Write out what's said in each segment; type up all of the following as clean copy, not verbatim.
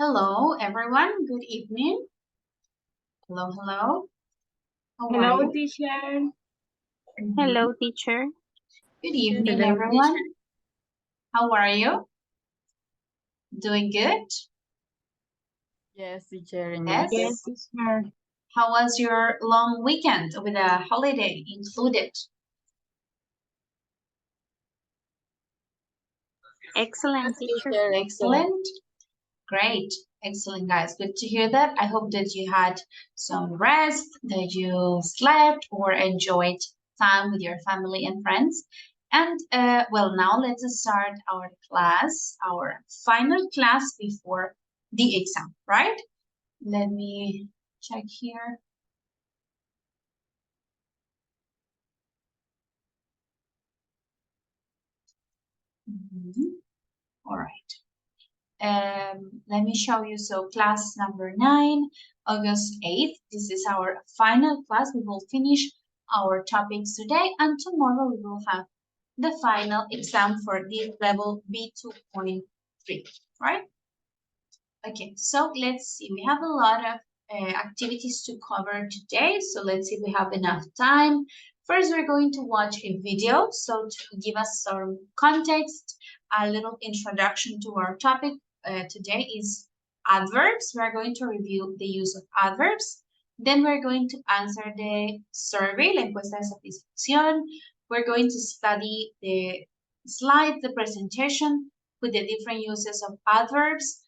Hello, everyone. Good evening. Hello, hello. How are Hello, you? teacher. Hello, teacher. Good evening, Hello, everyone. teacher. How are you? Doing good? Yes, teacher. And you? Yes. Yes, teacher. How was your long weekend with a holiday included? Excellent, Yes, teacher. teacher. Excellent. Excellent. Great. Excellent, guys. Good to hear that. I hope that you had some rest, that you slept or enjoyed time with your family and friends. And well, now let's start our class, our final class before the exam, right? Let me check here. All right. Let me show you. So class number 9, August 8th. This is our final class. We will finish our topics today, and tomorrow we will have the final exam for the level B2.3, right? Okay, so let's see. We have a lot of activities to cover today. So let's see if we have enough time. First, we're going to watch a video. So to give us some context, a little introduction to our topic today is adverbs. We're going to review the use of adverbs. Then we're going to answer the survey, la encuesta de satisfacción. We're going to study the slides, the presentation with the different uses of adverbs.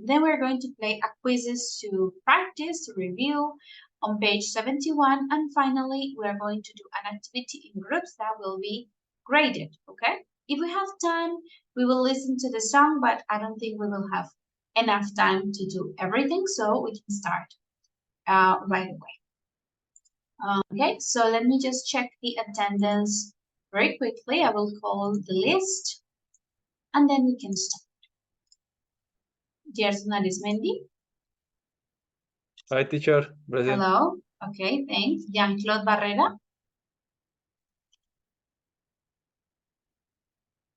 Then we're going to play a quizzes to practice, to review on page 71. And finally, we're going to do an activity in groups that will be graded, okay? If we have time, we will listen to the song, but I don't think we will have enough time to do everything, so we can start right away. Okay, so let me just check the attendance very quickly. I will call the list, and then we can start. Gerson Arismendi. Hi, teacher. Present. Hello. Okay, thanks. Jean-Claude Barrera.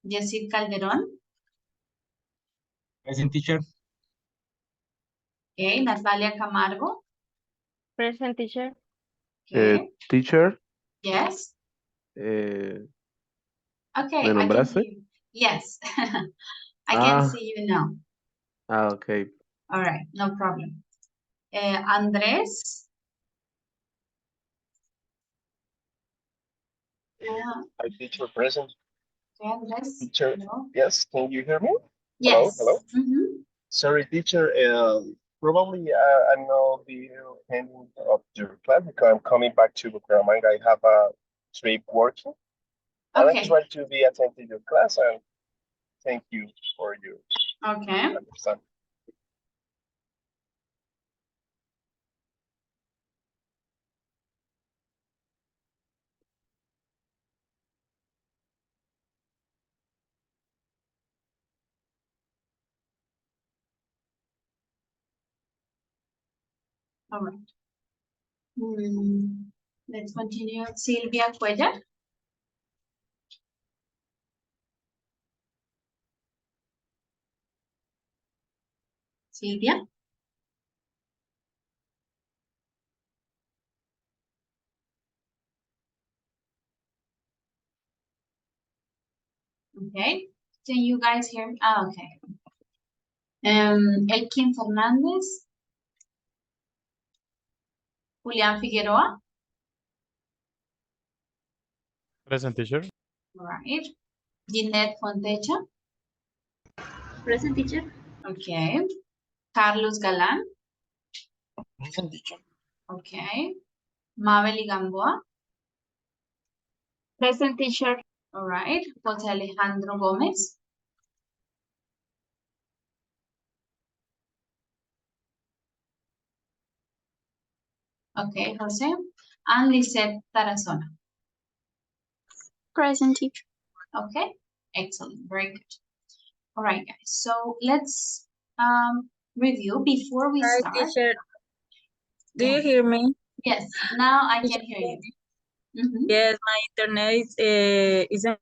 Jessit Calderón. Present, teacher. Okay, Natalia Camargo. Present, teacher. Okay. Teacher, Yes. ¿me Okay, I can nombraste? see you. Yes. I can see you now. Okay. All right, no problem. Andrés. Hi, teacher, present. Okay, Andrés. Teacher, Hello. yes, can you hear me? Yes. Hello, hello. Mm-hmm. Sorry, teacher. Probably I'm not be attending of your class because I'm coming back to Bucaramanga. I have a trip working, and I Okay. try to be attentive to your class. And thank you for your Okay. understanding. All right. Let's continue. Silvia Cuellar. Silvia. Okay. Can you guys hear me? Ah, okay. Elkin Fernández. Julián Figueroa. Present, teacher. All right. Ginette Fontecha. Present, teacher. Okay. Carlos Galán. Present, teacher. Okay. Mabel Gamboa. Present, teacher. All right. José Alejandro Gómez. Okay, Jose. And Lisette Tarazona. Present, teacher. Okay. Excellent. Very good. All right, guys. So let's review before we Hi, start. teacher. Do Yeah. you hear me? Yes. Now I can hear you. Mm-hmm. Yes, my internet isn't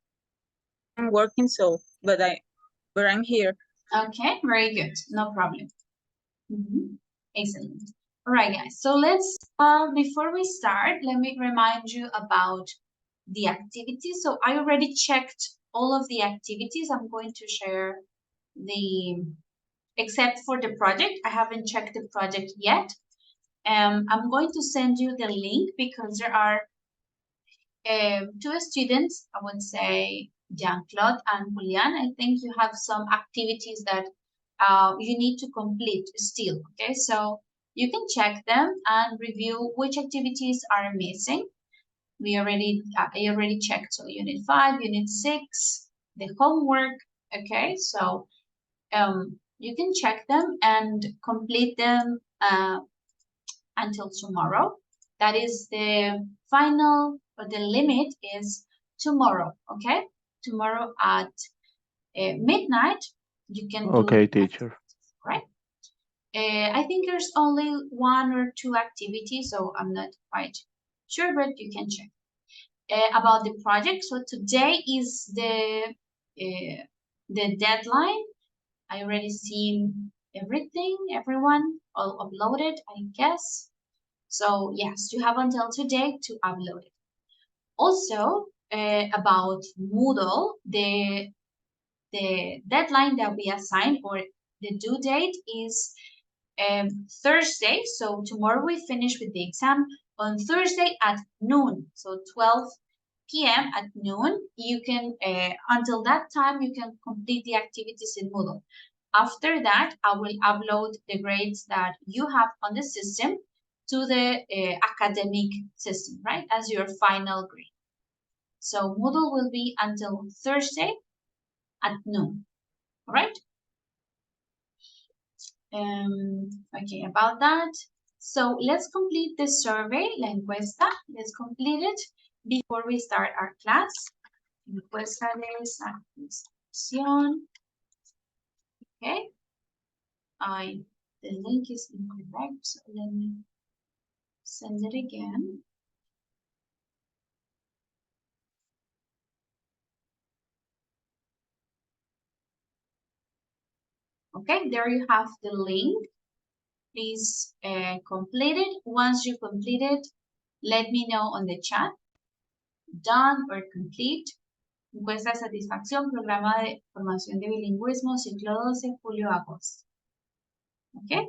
working, so but I'm here. Okay, very good. No problem. Excellent. All right, guys. So let's, before we start, let me remind you about the activities. So I already checked all of the activities. I'm going to share except for the project. I haven't checked the project yet. I'm going to send you the link because there are two students, I would say Jean-Claude and Julian. I think you have some activities that you need to complete still, okay? So you can check them and review which activities are missing. I already checked, so Unit 5, Unit 6, the homework, okay? So you can check them and complete them until tomorrow. That is the final, or the limit is tomorrow, okay? Tomorrow at midnight, you can do Okay, the teacher. activities, right? I think there's only one or two activities, so I'm not quite sure, but you can check. About the project, so today is the deadline. I already seen everything, everyone all uploaded, I guess. So yes, you have until today to upload it. Also, about Moodle, the deadline that we assigned, or the due date, is Thursday. So tomorrow we finish with the exam on Thursday at noon. So 12 p.m. at noon. You can until that time you can complete the activities in Moodle. After that, I will upload the grades that you have on the system to the academic system, right, as your final grade. So Moodle will be until Thursday at noon, all right? Okay, about that. So let's complete the survey, la encuesta. Let's complete it before we start our class. Encuesta de satisfacción. Okay. The link is incorrect, so let me send it again. Okay, there you have the link. Please complete it. Once you complete it, let me know on the chat. Done or complete. Encuesta de satisfacción, programa de formación de bilingüismo, ciclo 12, julio-agosto. Okay.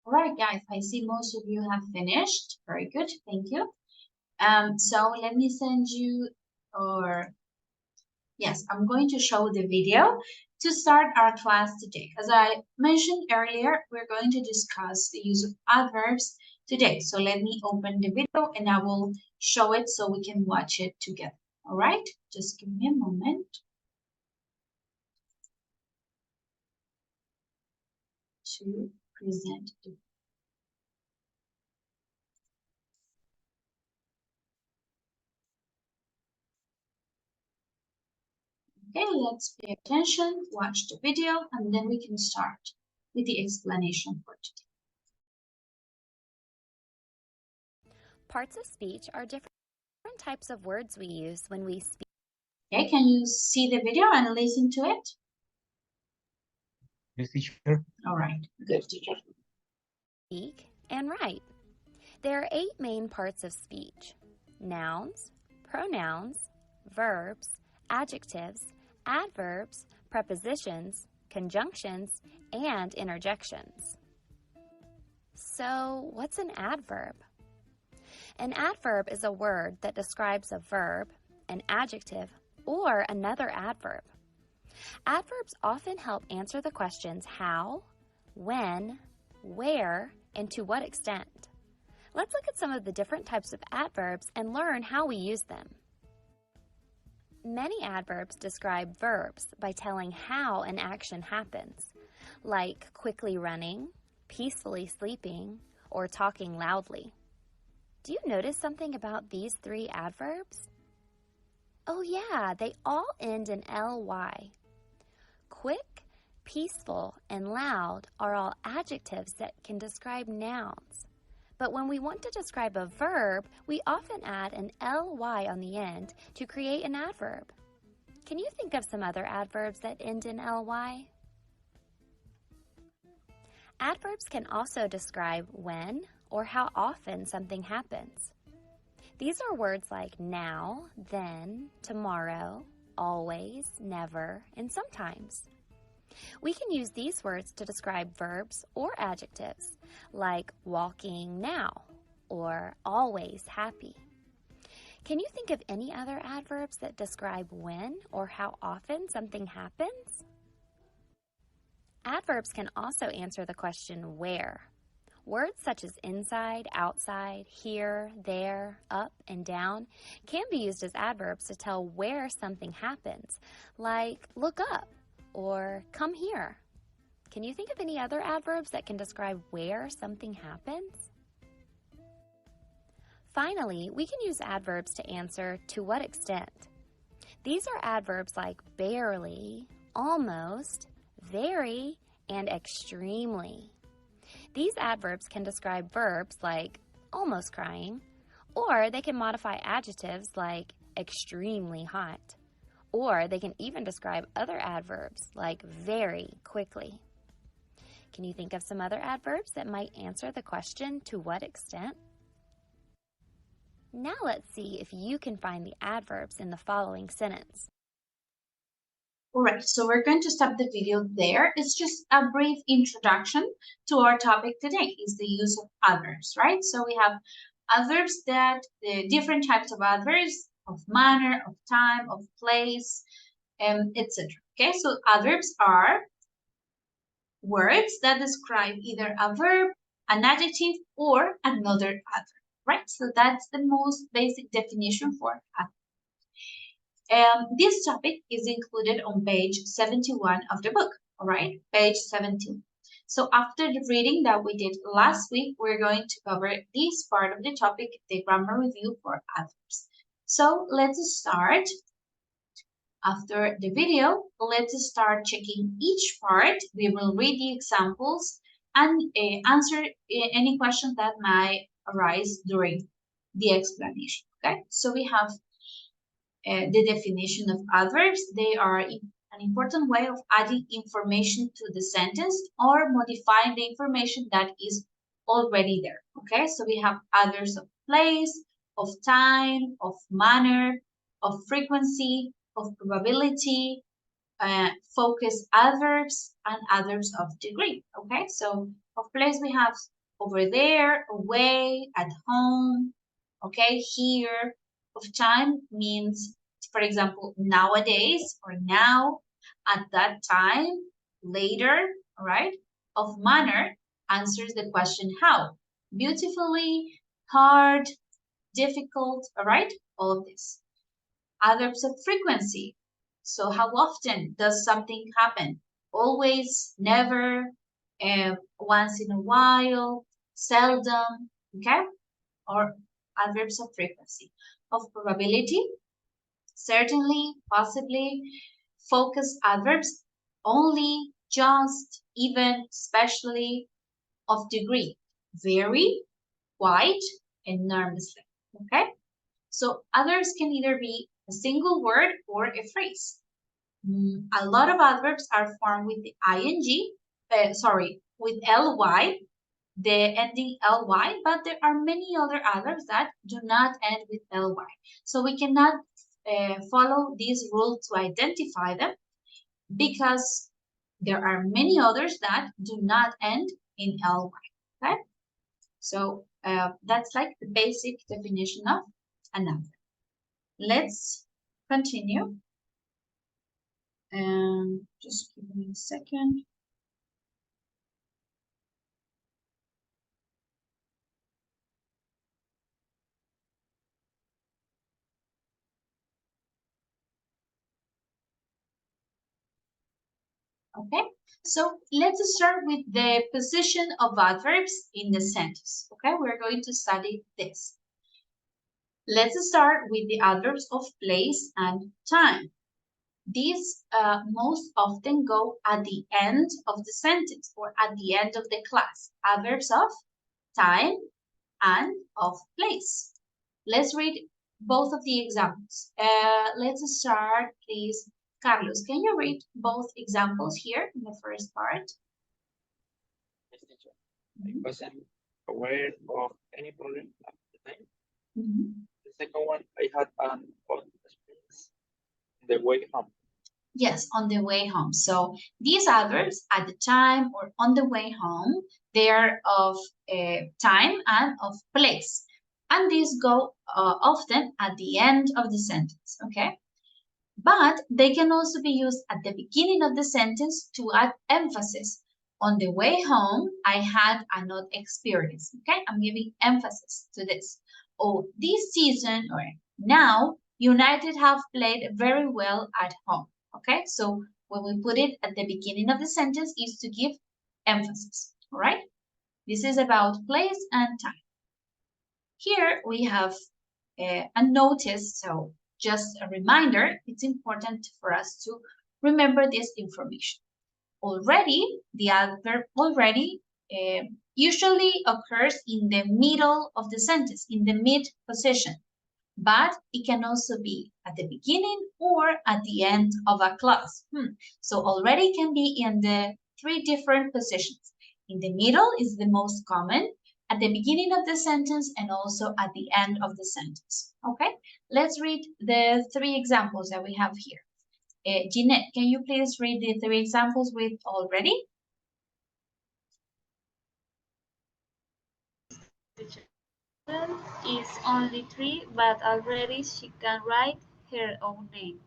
All right, guys, I see most of you have finished. Very good, thank you. So let me send you, or yes, I'm going to show the video to start our class today. As I mentioned earlier, we're going to discuss the use of adverbs today. So let me open the video and I will show it so we can watch it together. All right, just give me a moment to present the Okay, let's pay attention, watch the video, and then we can start with the explanation for today. Parts of speech are different types of words we use when we speak. Okay, can you see the video and listen to it? Yes, teacher. All right, good, teacher. Speak and write. There are 8 main parts of speech: nouns, pronouns, verbs, adjectives, adverbs, prepositions, conjunctions, and interjections. So, what's an adverb? An adverb is a word that describes a verb, an adjective, or another adverb. Adverbs often help answer the questions how, when, where, and to what extent. Let's look at some of the different types of adverbs and learn how we use them. Many adverbs describe verbs by telling how an action happens, like quickly running, peacefully sleeping, or talking loudly. Do you notice something about these 3 adverbs? Oh yeah, they all end in ly. Quick, peaceful, and loud are all adjectives that can describe nouns. But when we want to describe a verb, we often add an ly on the end to create an adverb. Can you think of some other adverbs that end in ly? Adverbs can also describe when or how often something happens. These are words like now, then, tomorrow, always, never, and sometimes. We can use these words to describe verbs or adjectives, like walking now or always happy. Can you think of any other adverbs that describe when or how often something happens? Adverbs can also answer the question where. Words such as inside, outside, here, there, up, and down can be used as adverbs to tell where something happens, like look up or come here. Can you think of any other adverbs that can describe where something happens? Finally, we can use adverbs to answer to what extent. These are adverbs like barely, almost, very, and extremely. These adverbs can describe verbs like almost crying, or they can modify adjectives like extremely hot, or they can even describe other adverbs like very quickly. Can you think of some other adverbs that might answer the question to what extent? Now let's see if you can find the adverbs in the following sentence. All right, so we're going to stop the video there. It's just a brief introduction to our topic today, is the use of adverbs, right? So we have adverbs that, the different types of adverbs, of manner, of time, of place, etc. Okay, so adverbs are words that describe either a verb, an adjective, or another adverb, right? So that's the most basic definition for adverb. This topic is included on page 71 of the book, all right? Page 17. So after the reading that we did last week, we're going to cover this part of the topic, the grammar review for adverbs. So let's start. After the video, let's start checking each part. We will read the examples and answer any questions that might arise during the explanation, okay? So we have the definition of adverbs. They are an important way of adding information to the sentence or modifying the information that is already there. Okay, so we have adverbs of place, of time, of manner, of frequency, of probability, focus adverbs, and adverbs of degree. Okay, so of place we have over there, away, at home, okay? Here, of time means, for example, nowadays or now, at that time, later, all right? Of manner answers the question how. Beautifully, hard, difficult, all right? All of this. Adverbs of frequency. So how often does something happen? Always, never, once in a while, seldom, okay? Or adverbs of frequency. Of probability, certainly, possibly. Focus adverbs, only, just, even, especially. Of degree, very, quite, enormously, okay? So adverbs can either be a single word or a phrase. A lot of adverbs are formed with the ing, with ly, the ending ly, but there are many other adverbs that do not end with ly. So we cannot follow this rule to identify them because there are many others that do not end in ly. Okay? So that's like the basic definition of an adverb. Let's continue. And just give me a second. Okay, so let's start with the position of adverbs in the sentence. Okay, we're going to study this. Let's start with the adverbs of place and time. These most often go at the end of the sentence or at the end of the class. Adverbs of time and of place. Let's read both of the examples. Let's start, please. Carlos, can you read both examples here in the first part? Yes, teacher. I wasn't aware of any problem at the time. The second one, I had an odd experience the way home. Yes, on the way home. So these adverbs at the time or on the way home, they are of time and of place. And these go often at the end of the sentence, okay? But they can also be used at the beginning of the sentence to add emphasis. On the way home, I had an odd experience, okay? I'm giving emphasis to this. Oh, this season or now, United have played very well at home, okay? So when we put it at the beginning of the sentence is to give emphasis, all right? This is about place and time. Here we have a notice, so just a reminder, it's important for us to remember this information. Already, the adverb already usually occurs in the middle of the sentence, in the mid position, but it can also be at the beginning or at the end of a clause. So already can be in the three different positions. In the middle is the most common, at the beginning of the sentence, and also at the end of the sentence. Okay, let's read the three examples that we have here. Jeanette, can you please read the three examples with already? Is only 3, but already she can write her own name.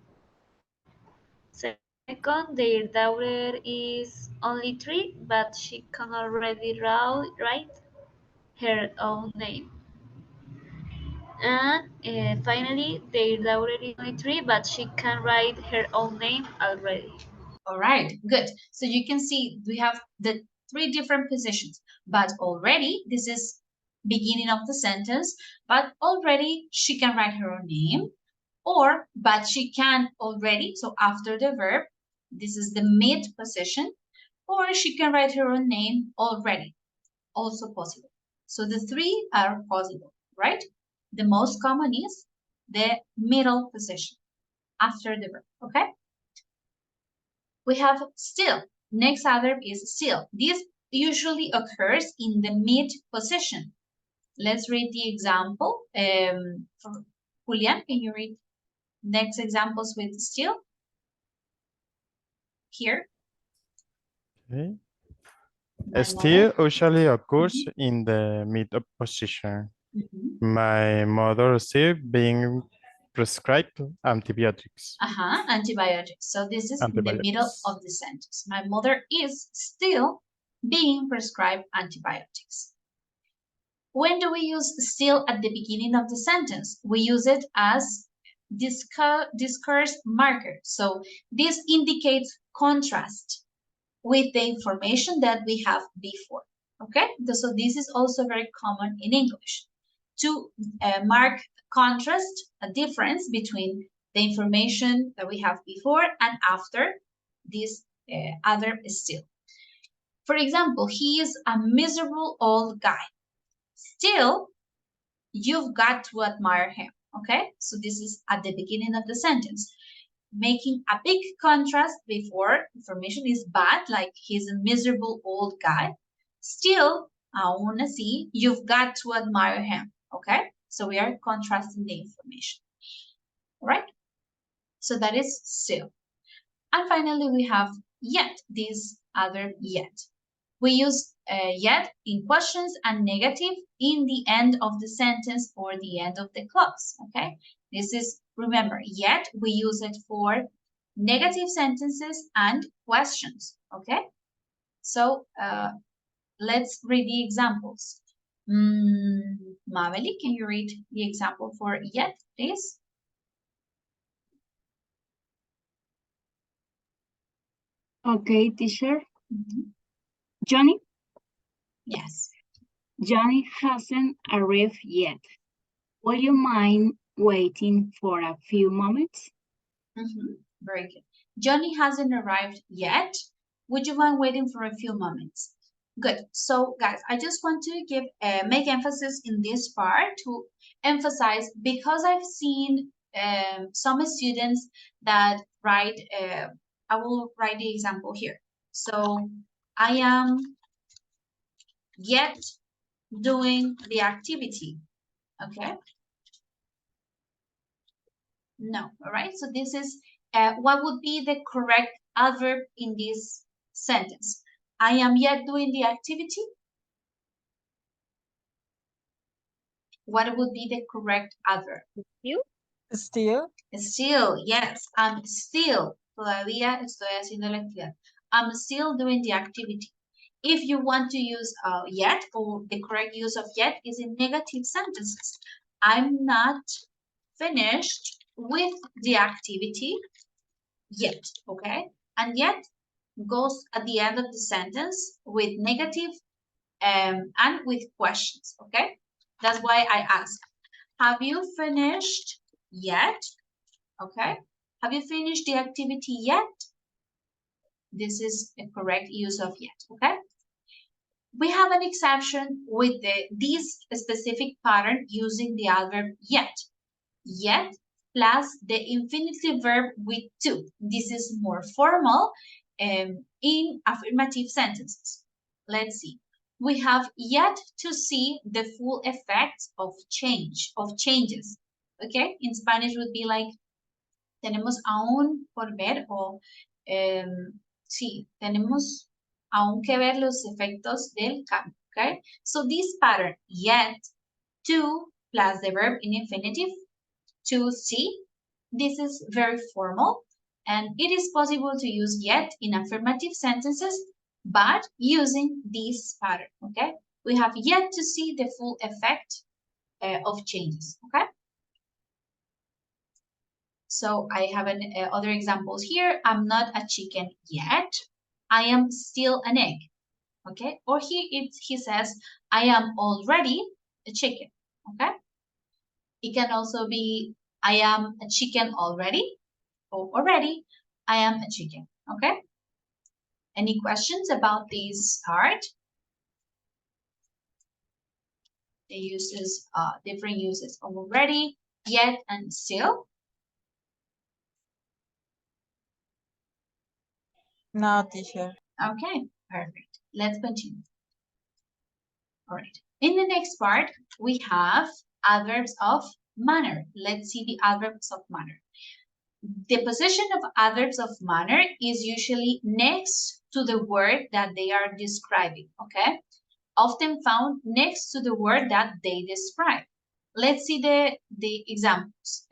Second, their daughter is only 3, but she can already write her own name. And finally, their daughter is only 3, but she can write her own name already. All right, good. So you can see we have the three different positions, but already this is beginning of the sentence, but already she can write her own name, or but she can already, so after the verb, this is the mid position, or she can write her own name already, also possible. So the three are possible, right? The most common is the middle position after the verb, okay? We have still. Next adverb is still. This usually occurs in the mid position. Let's read the example. Julian, can you read next examples with still? Here. Okay. My Still mother. usually occurs in the mid position. Mhm. My mother still being prescribed antibiotics. Antibiotics. So this is in the middle Antibiotics. of the sentence. My mother is still being prescribed antibiotics. When do we use still at the beginning of the sentence? We use it as discourse marker. So this indicates contrast with the information that we have before. Okay, so this is also very common in English to mark contrast, a difference between the information that we have before and after this other still. For example, he is a miserable old guy. Still, you've got to admire him. Okay, so this is at the beginning of the sentence, making a big contrast before information is bad, like he's a miserable old guy. Still, aún así, you've got to admire him. Okay, so we are contrasting the information. All right, so that is still. And finally, we have yet, this other yet. We use yet in questions and negative in the end of the sentence or the end of the clause, okay? This is, remember, yet we use it for negative sentences and questions, okay? So let's read the examples. Maveli, can you read the example for yet, please? Okay, teacher. Johnny? Yes. Johnny hasn't arrived yet. Will you mind waiting for a few moments? Very good. Johnny hasn't arrived yet. Would you mind waiting for a few moments? Good. So, guys, I just want to give make emphasis in this part to emphasize, because I've seen some students that write. I will write the example here. So, I am yet doing the activity. Okay. No. All right. So this is what would be the correct adverb in this sentence? I am yet doing the activity. What would be the correct adverb? You? Still? Still, yes. I'm still. Todavía estoy haciendo la actividad. I'm still doing the activity. If you want to use yet, or the correct use of yet is in negative sentences. I'm not finished with the activity yet, okay? And yet goes at the end of the sentence with negative and with questions, okay? That's why I ask, have you finished yet? Okay? Have you finished the activity yet? This is a correct use of yet, okay? We have an exception with this specific pattern using the adverb yet. Yet plus the infinitive verb with to. This is more formal in affirmative sentences. Let's see. We have yet to see the full effects of changes. Okay? In Spanish would be like, tenemos aún por ver, o sí, tenemos aún que ver los efectos del cambio. Okay? So this pattern, yet, to, plus the verb in infinitive, to see. This is very formal, and it is possible to use yet in affirmative sentences, but using this pattern, okay? We have yet to see the full effect of changes, okay? So I have other examples here. I'm not a chicken yet. I am still an egg, okay? Or here he says, I am already a chicken, okay? It can also be, I am a chicken already, or already, I am a chicken, okay? Any questions about this part? The uses, different uses of already, yet, and still. No, teacher. Okay, perfect. Let's continue. All right. In the next part, we have adverbs of manner. Let's see the adverbs of manner. The position of adverbs of manner is usually next to the word that they are describing, okay? Often found next to the word that they describe. Let's see the examples.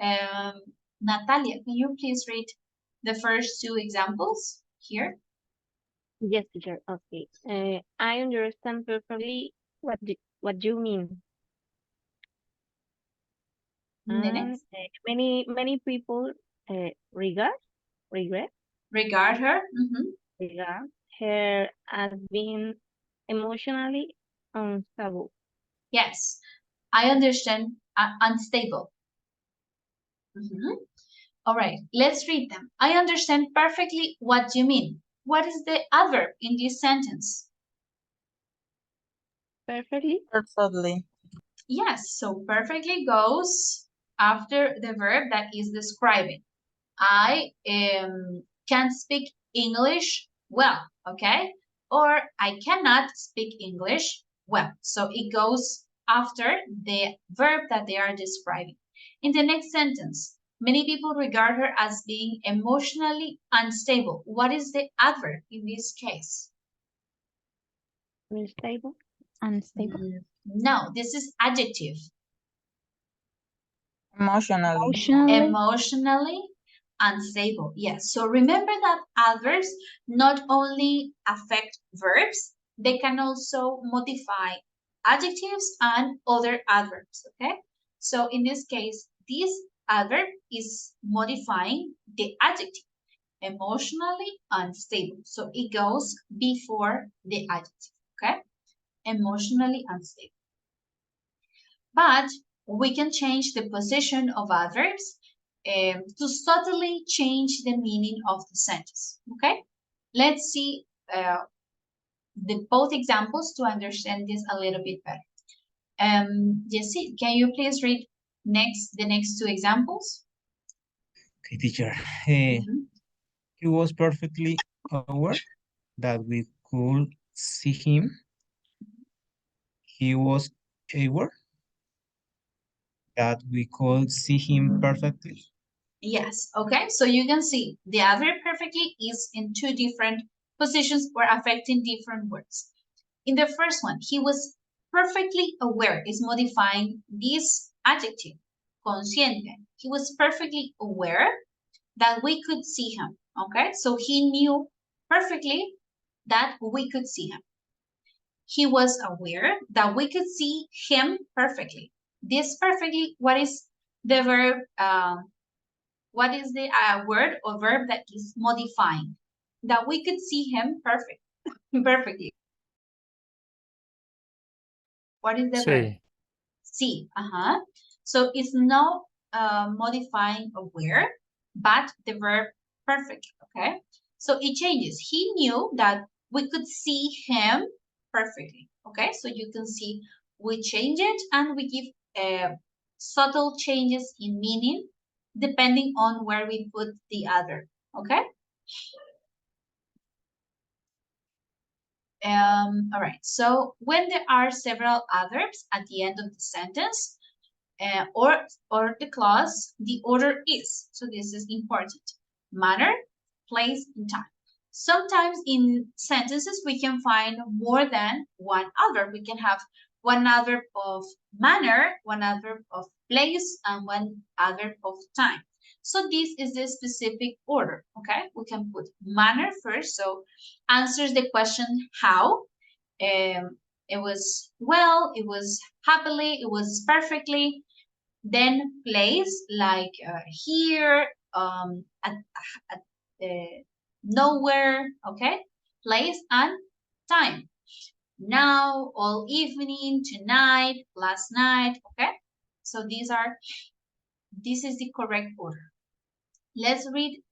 Natalia, can you please read the first two examples here? Yes, teacher. Okay. I understand perfectly what you mean. The And next. many people regard Regard her. regard her as being emotionally unstable. Yes, I understand unstable. All right, let's read them. I understand perfectly what you mean. What is the adverb in this sentence? Perfectly. Perfectly. Yes, so perfectly goes after the verb that is describing. I can speak English well, okay? Or I cannot speak English well. So it goes after the verb that they are describing. In the next sentence, many people regard her as being emotionally unstable. What is the adverb in this case? Unstable. No, this is adjective. Emotionally. Emotionally unstable. Yes. So remember that adverbs not only affect verbs, they can also modify adjectives and other adverbs. Okay. So in this case, this adverb is modifying the adjective, emotionally unstable. So it goes before the adjective. Okay. Emotionally unstable. But we can change the position of adverbs to subtly change the meaning of the sentence. Okay, let's see the both examples to understand this a little bit better. Jesse, can you please read the next two examples? Okay, teacher. He was perfectly aware that we could see him. He was aware that we could see him perfectly. Yes, okay, so you can see the adverb perfectly is in two different positions or affecting different words. In the first one, he was perfectly aware, is modifying this adjective, consciente. He was perfectly aware that we could see him, okay? So he knew perfectly that we could see him. He was aware that we could see him perfectly. This perfectly, what is the verb, what is the word or verb that is modifying? That we could see him perfectly. What is the verb? Sí. See. So it's not modifying aware, but the verb perfect. Okay. So it changes. He knew that we could see him perfectly. Okay. So you can see we change it and we give subtle changes in meaning depending on where we put the other. Okay. All right. So when there are several adverbs at the end of the sentence, or the clause, the order is. So this is important. Manner, place, and time. Sometimes in sentences, we can find more than one adverb. We can have one adverb of manner, one adverb of place, and one adverb of time. So this is the specific order, okay? We can put manner first, so answers the question how. It was well, it was happily, it was perfectly. Then place like here, at nowhere, okay? Place and time. Now, all evening, tonight, last night, okay? So this is the correct order. Let's read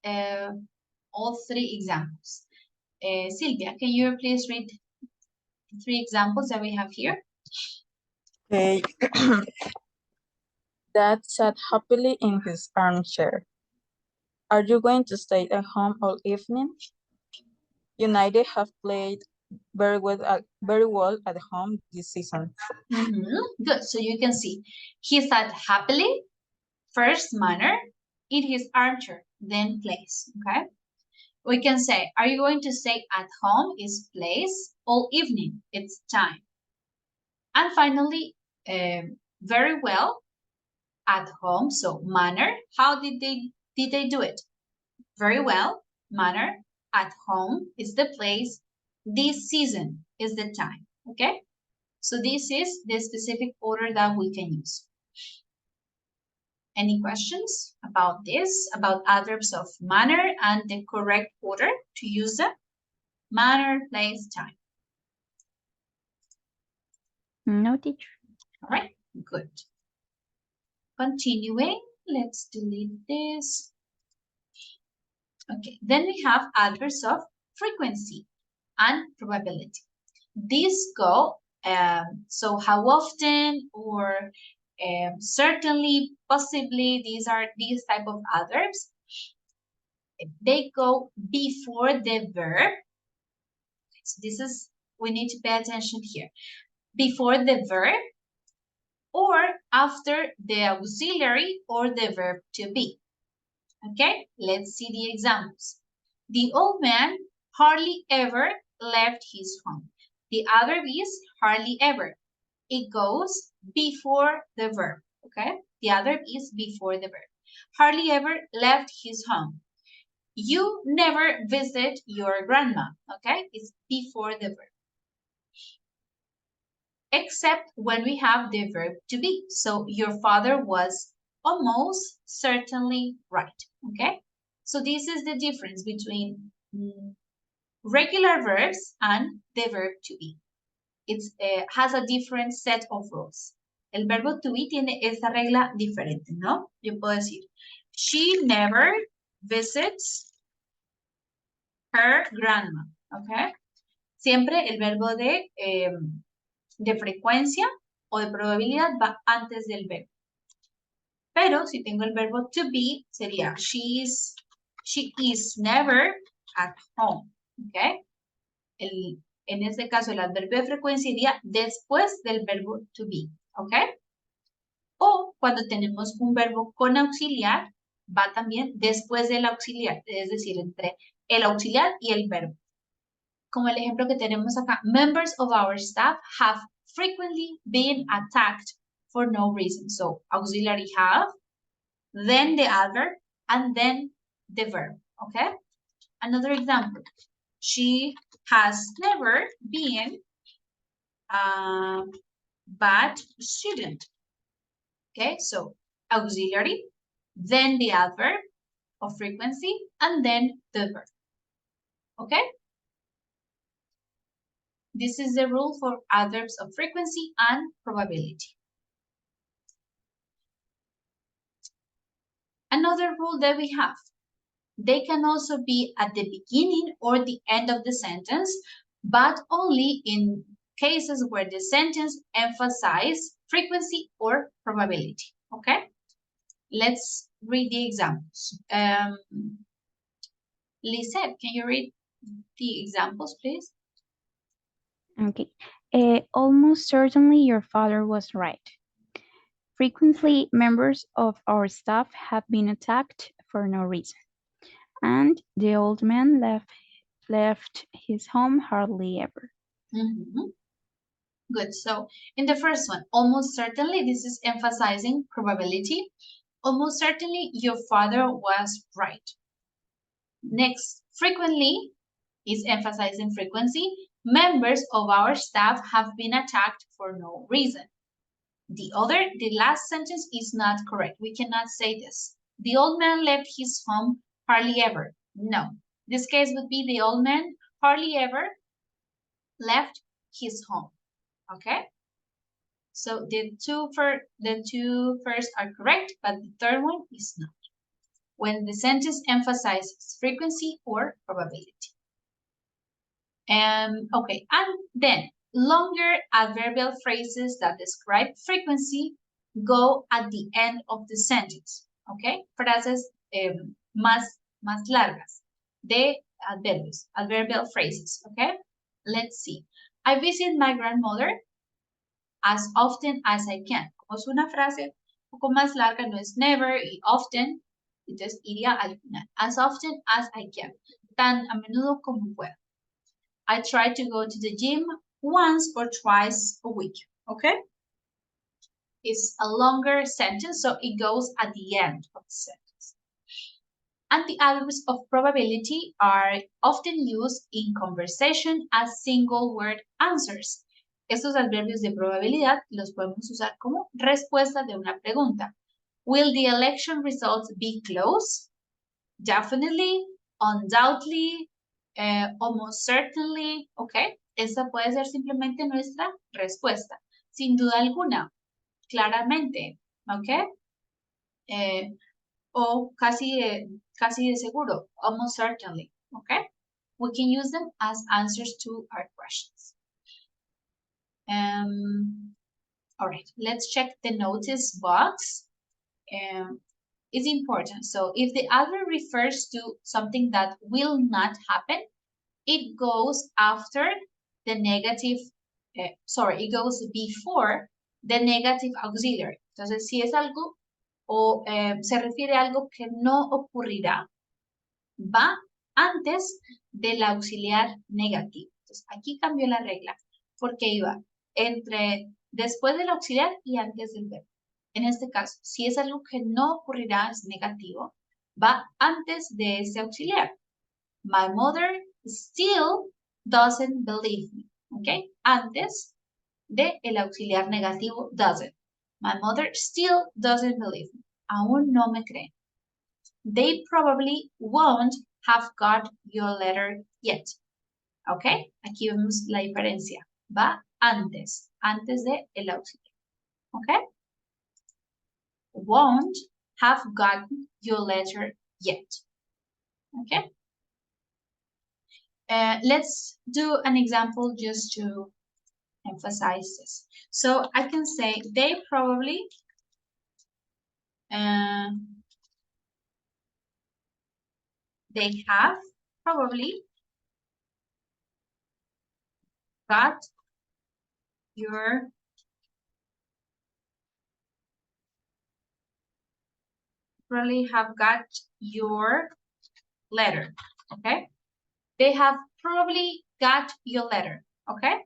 all three examples. Sylvia, can you please read the three examples that we have here? Okay. Dad sat happily in his armchair. Are you going to stay at home all evening? United have played very well at home this season. Good. So you can see he sat happily, first manner, in his armchair, then place. Okay. We can say, are you going to stay at home is place, all evening, it's time. And finally, very well, at home, so manner. How did they do it? Very well, manner, at home is the place, this season is the time, okay? So this is the specific order that we can use. Any questions about this, about adverbs of manner and the correct order to use them? Manner, place, time. No, teacher. All right, good. Continuing, let's delete this. Okay, then we have adverbs of frequency and probability. These go, so how often or certainly, possibly, these are these type of adverbs. They go before the verb. So this is, we need to pay attention here. Before the verb or after the auxiliary or the verb to be. Okay, let's see the examples. The old man hardly ever left his home. The adverb is hardly ever. It goes before the verb, okay? The adverb is before the verb. Hardly ever left his home. You never visit your grandma, okay? It's before the verb. Except when we have the verb to be. So your father was almost certainly right, okay? So this is the difference between regular verbs and the verb to be. It has a different set of rules. El verbo to be tiene esta regla diferente, ¿no? Yo puedo decir, she never visits her grandma, okay? Siempre el verbo de frecuencia o de probabilidad va antes del verbo. Pero si tengo el verbo to be, sería she is never at home, ¿ok? En este caso, el adverbio de frecuencia iría después del verbo to be, ¿ok? O cuando tenemos un verbo con auxiliar, va también después del auxiliar, es decir, entre el auxiliar y el verbo. Como el ejemplo que tenemos acá, members of our staff have frequently been attacked for no reason. So, auxiliary have, then the adverb, and then the verb, okay? Another example, she has never been a bad student, okay? So, auxiliary, then the adverb of frequency, and then the verb, okay? This is the rule for adverbs of frequency and probability. Another rule that we have, they can also be at the beginning or the end of the sentence, but only in cases where the sentence emphasizes frequency or probability, okay? Let's read the examples. Lisette, can you read the examples, please? Okay. Almost certainly your father was right. Frequently, members of our staff have been attacked for no reason. And the old man left his home hardly ever. Mm-hmm. Good. So in the first one, almost certainly, this is emphasizing probability. Almost certainly your father was right. Next, frequently is emphasizing frequency. Members of our staff have been attacked for no reason. The last sentence is not correct. We cannot say this. The old man left his home hardly ever. No. This case would be the old man hardly ever left his home. Okay? So the two first are correct, but the third one is not. When the sentence emphasizes frequency or probability. Okay, and then longer adverbial phrases that describe frequency go at the end of the sentence. Okay, frases más largas de adverbios, adverbial phrases. Okay, let's see. I visit my grandmother as often as I can. Como es una frase un poco más larga, no es never y often, entonces iría al final. As often as I can. tan a menudo como pueda. I try to go to the gym once or twice a week, okay? It's a longer sentence, so it goes at the end of the sentence. And the adverbs of probability are often used in conversation as single word answers. Estos adverbios de probabilidad los podemos usar como respuesta de una pregunta. Will the election results be close? Definitely, undoubtedly, almost certainly, ¿ok? Esa puede ser simplemente nuestra respuesta. Sin duda alguna, claramente, ¿ok? O casi de seguro, almost certainly, ¿ok? We can use them as answers to our questions. All right, let's check the notice box. It's important. So if the adverb refers to something that will not happen, it goes after the negative, it goes before the negative auxiliary. Entonces, si es algo o se refiere a algo que no ocurrirá, va antes del auxiliar negativo. Entonces, aquí cambió la regla porque iba después del auxiliar y antes del verbo. En este caso, si es algo que no ocurrirá, es negativo, va antes de ese auxiliar. My mother still doesn't believe me. ¿Ok? Antes de el auxiliar negativo doesn't. My mother still doesn't believe me. Aún no me creen. They probably won't have got your letter yet. ¿Ok? Aquí vemos la diferencia. Va antes de el auxiliar. ¿Ok? Won't have gotten your letter yet. Okay. Let's do an example just to emphasize this. So I can say they probably they have probably got your letter, okay? They have probably got your letter, okay?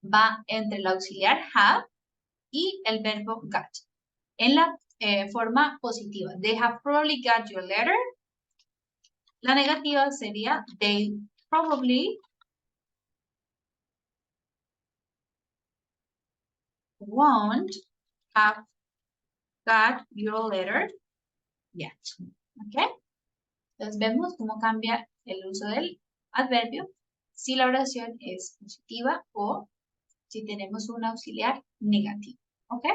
Va entre el auxiliar have y el verbo got. En la forma positiva, they have probably got your letter. La negativa sería they probably won't have got your letter yet. ¿Ok? Entonces vemos cómo cambia el uso del adverbio si la oración es positiva o si tenemos un auxiliar negativo. ¿Ok?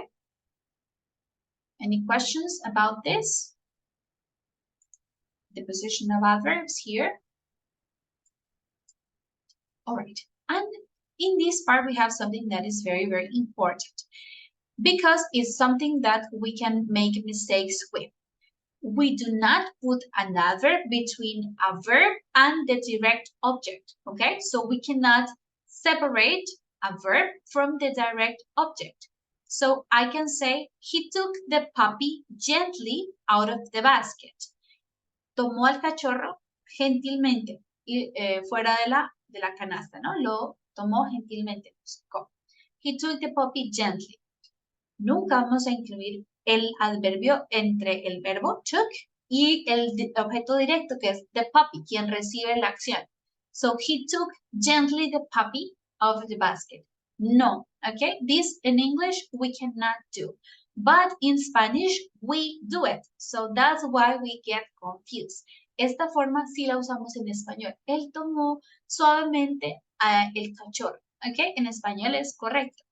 Any questions about this? The position of adverbs here. All right. And in this part, we have something that is very, very important because it's something that we can make mistakes with. We do not put an adverb between a verb and the direct object, okay? So we cannot separate a verb from the direct object. So I can say, he took the puppy gently out of the basket. Tomó al cachorro gentilmente fuera de la canasta, ¿no? Lo tomó gentilmente. He took the puppy gently. Nunca vamos a incluir el adverbio entre el verbo took y el objeto directo que es the puppy, quien recibe la acción. So he took gently the puppy out of the basket. No, okay? This in English we cannot do. But in Spanish we do it. So that's why we get confused. Esta forma sí la usamos en español. Él tomó suavemente el cachorro, okay? En español es correcto.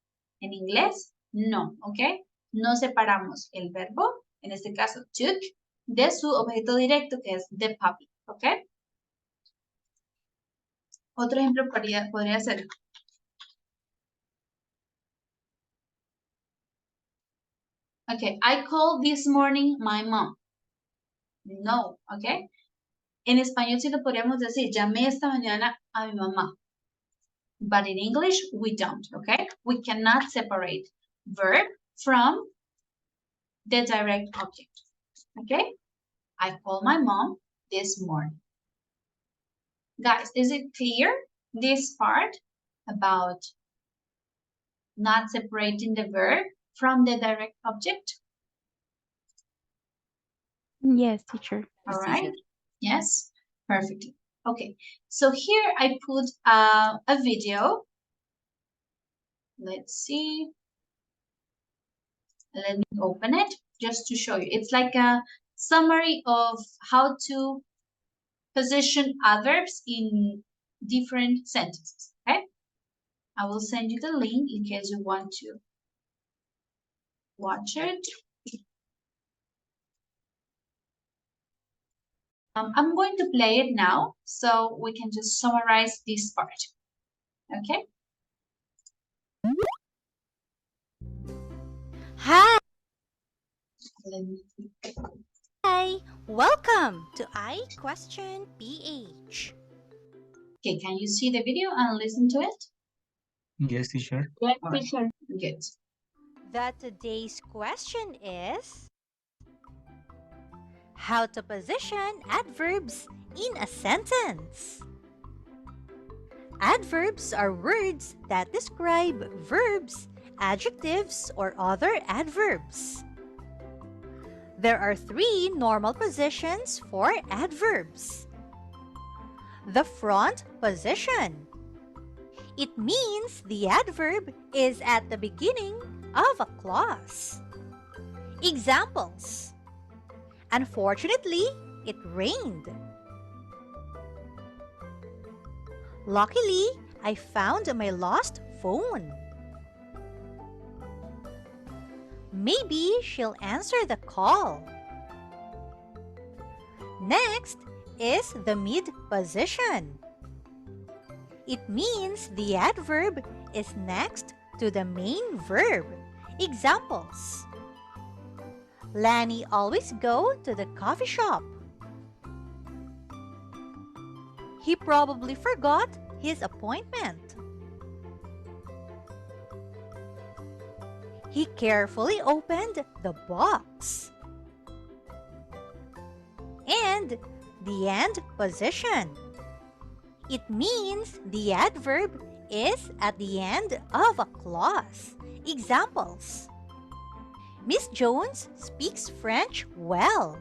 En inglés no, ¿ok? No separamos el verbo, en este caso took, de su objeto directo que es the puppy, ¿ok? Otro ejemplo podría ser. Ok, I called this morning my mom. No, ¿ok? En español sí lo podríamos decir, llamé esta mañana a mi mamá. But in English, we don't, ¿ok? We cannot separate verb from the direct object, ¿ok? I called my mom this morning. Guys, is it clear, this part about not separating the verb from the direct object? Yes, teacher. All right. Yes, perfect. Okay, so here I put a video. Let's see. Let me open it just to show you. It's like a summary of how to position adverbs in different sentences. Okay, I will send you the link in case you want to watch it. I'm going to play it now so we can just summarize this part. Okay. Hi. Let me Hi. Welcome to I Question PH. Okay, can you see the video and listen to it? Yes, teacher. Yes, All right. teacher. Good. Today's question is how to position adverbs in a sentence. Adverbs are words that describe verbs, adjectives, or other adverbs. There are 3 normal positions for adverbs. The front position. It means the adverb is at the beginning of a clause. Examples. Unfortunately, it rained. Luckily, I found my lost phone. Maybe she'll answer the call. Next is the mid position. It means the adverb is next to the main verb. Examples. Lanny always go to the coffee shop. He probably forgot his appointment. He carefully opened the box. And the end position. It means the adverb is at the end of a clause. Examples. Miss Jones speaks French well.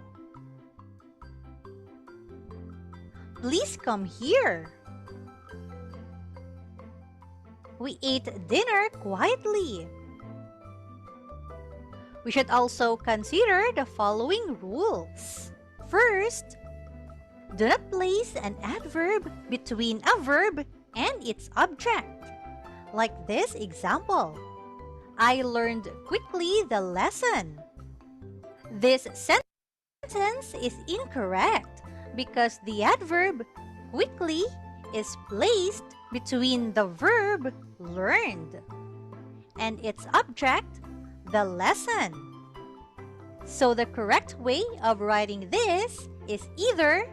Please come here. We ate dinner quietly. We should also consider the following rules. First, do not place an adverb between a verb and its object. Like this example. I learned quickly the lesson. This sentence is incorrect because the adverb quickly is placed between the verb learned and its object, the lesson. So the correct way of writing this is either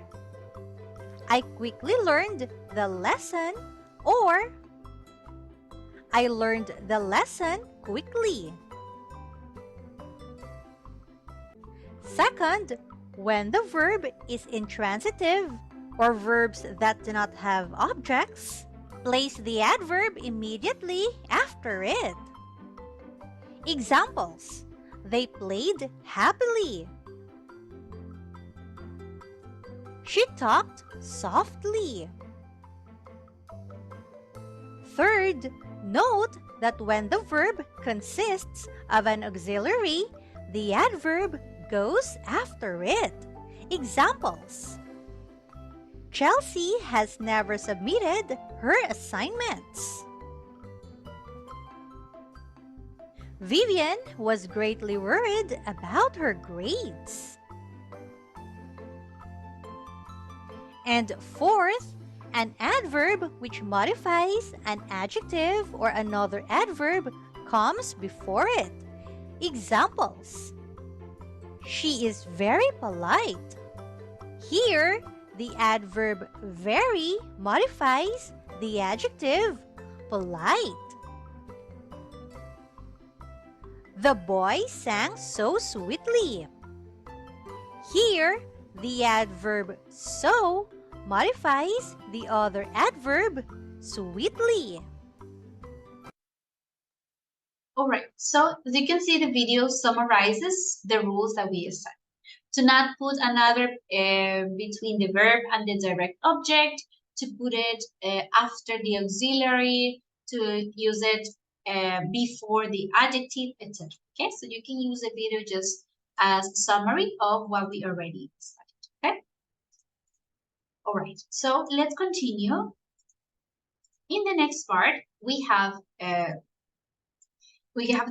I quickly learned the lesson or I learned the lesson quickly. Second, when the verb is intransitive or verbs that do not have objects, place the adverb immediately after it. Examples. They played happily. She talked softly. Third, note that when the verb consists of an auxiliary, the adverb goes after it. Examples. Chelsea has never submitted her assignments. Vivian was greatly worried about her grades. And fourth, an adverb which modifies an adjective or another adverb comes before it. Examples. She is very polite. Here, the adverb very modifies the adjective polite. The boy sang so sweetly. Here, the adverb so modifies the other adverb sweetly. All right, so as you can see, the video summarizes the rules that we assigned. To not put another between the verb and the direct object, to put it after the auxiliary, to use it before the adjective, etc. Okay, so you can use the video just as a summary of what we already studied. Okay. All right, so let's continue. In the next part, we have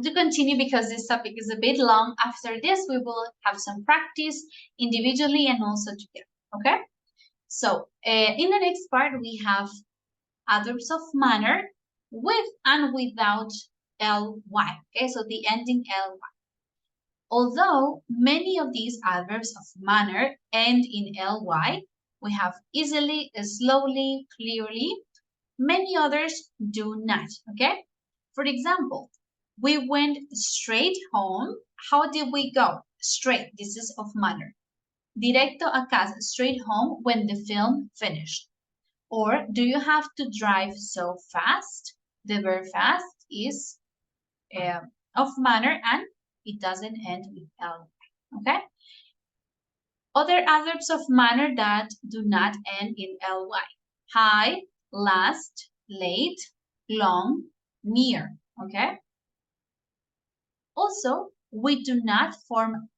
to continue because this topic is a bit long. After this, we will have some practice individually and also together, okay? So in the next part, we have adverbs of manner with and without ly, okay? So the ending ly. Although many of these adverbs of manner end in ly, we have easily, slowly, clearly. Many others do not, okay? For example, we went straight home. How did we go? Straight. This is of manner. Directo a casa, straight home when the film finished. Or do you have to drive so fast? The verb fast is of manner and it doesn't end with ly. Okay? Other adverbs of manner that do not end in ly. High, last, late, long, near. Okay? Also, we do not form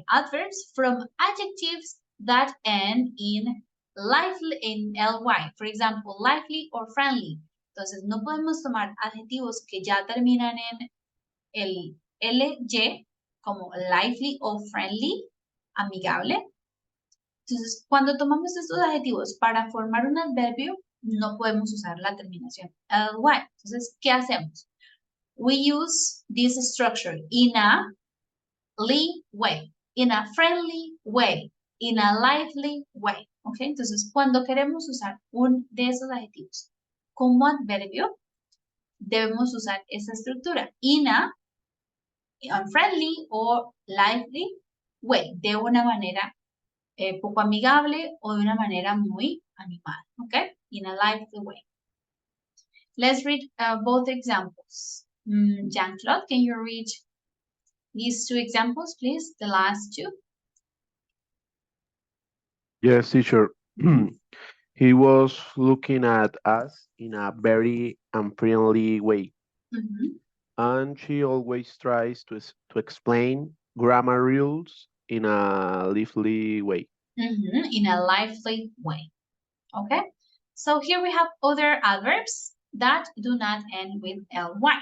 adverbs from adjectives that end in lively, in ly. For example, lively or friendly. Entonces, no podemos tomar adjetivos que ya terminan en el ly, como lively o friendly, amigable. Entonces, cuando tomamos estos adjetivos para formar un adverbio, no podemos usar la terminación ly. Entonces, ¿qué hacemos? We use this structure in a ly way, in a friendly way, in a lively way. ¿Ok? Entonces, cuando queremos usar un de esos adjetivos como adverbio, debemos usar esa estructura, in a friendly o lively way, de una manera poco amigable o de una manera muy animada. ¿Ok? In a lively way. Let's read both examples. Jean-Claude, can you read these two examples, please? The last two. Yes, teacher. He was looking at us in a very unfriendly way. And she always tries to explain grammar rules in a lively way. In a lively way. Okay? So here we have other adverbs that do not end with ly.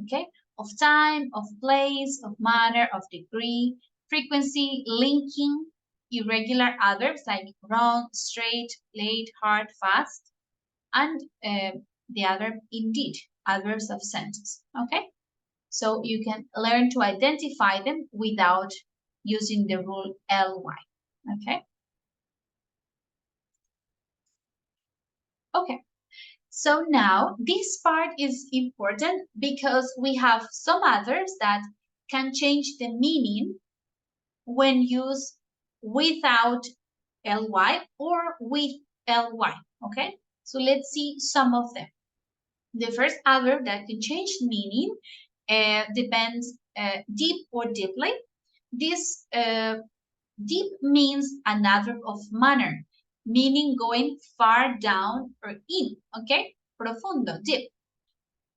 Okay? Of time, of place, of manner, of degree, frequency, linking, irregular adverbs like wrong, straight, late, hard, fast, and the adverb indeed, adverbs of sentence. Okay? So you can learn to identify them without using the rule ly. Okay? Okay. So now this part is important because we have some adverbs that can change the meaning when used without ly or with ly. Okay? So let's see some of them. The first adverb that can change meaning depends deep or deeply. This deep means an adverb of manner, meaning going far down or in, okay? Profundo, deep.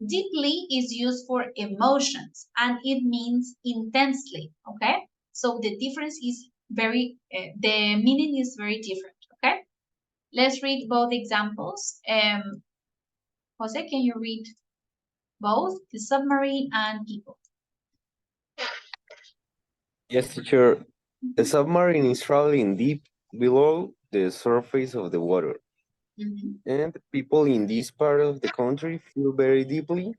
Deeply is used for emotions and it means intensely, okay? So the difference is the meaning is very different, okay? Let's read both examples. Jose, can you read both the submarine and people? Yes, teacher. A submarine is traveling deep below the surface of the water. And people in this part of the country feel very deeply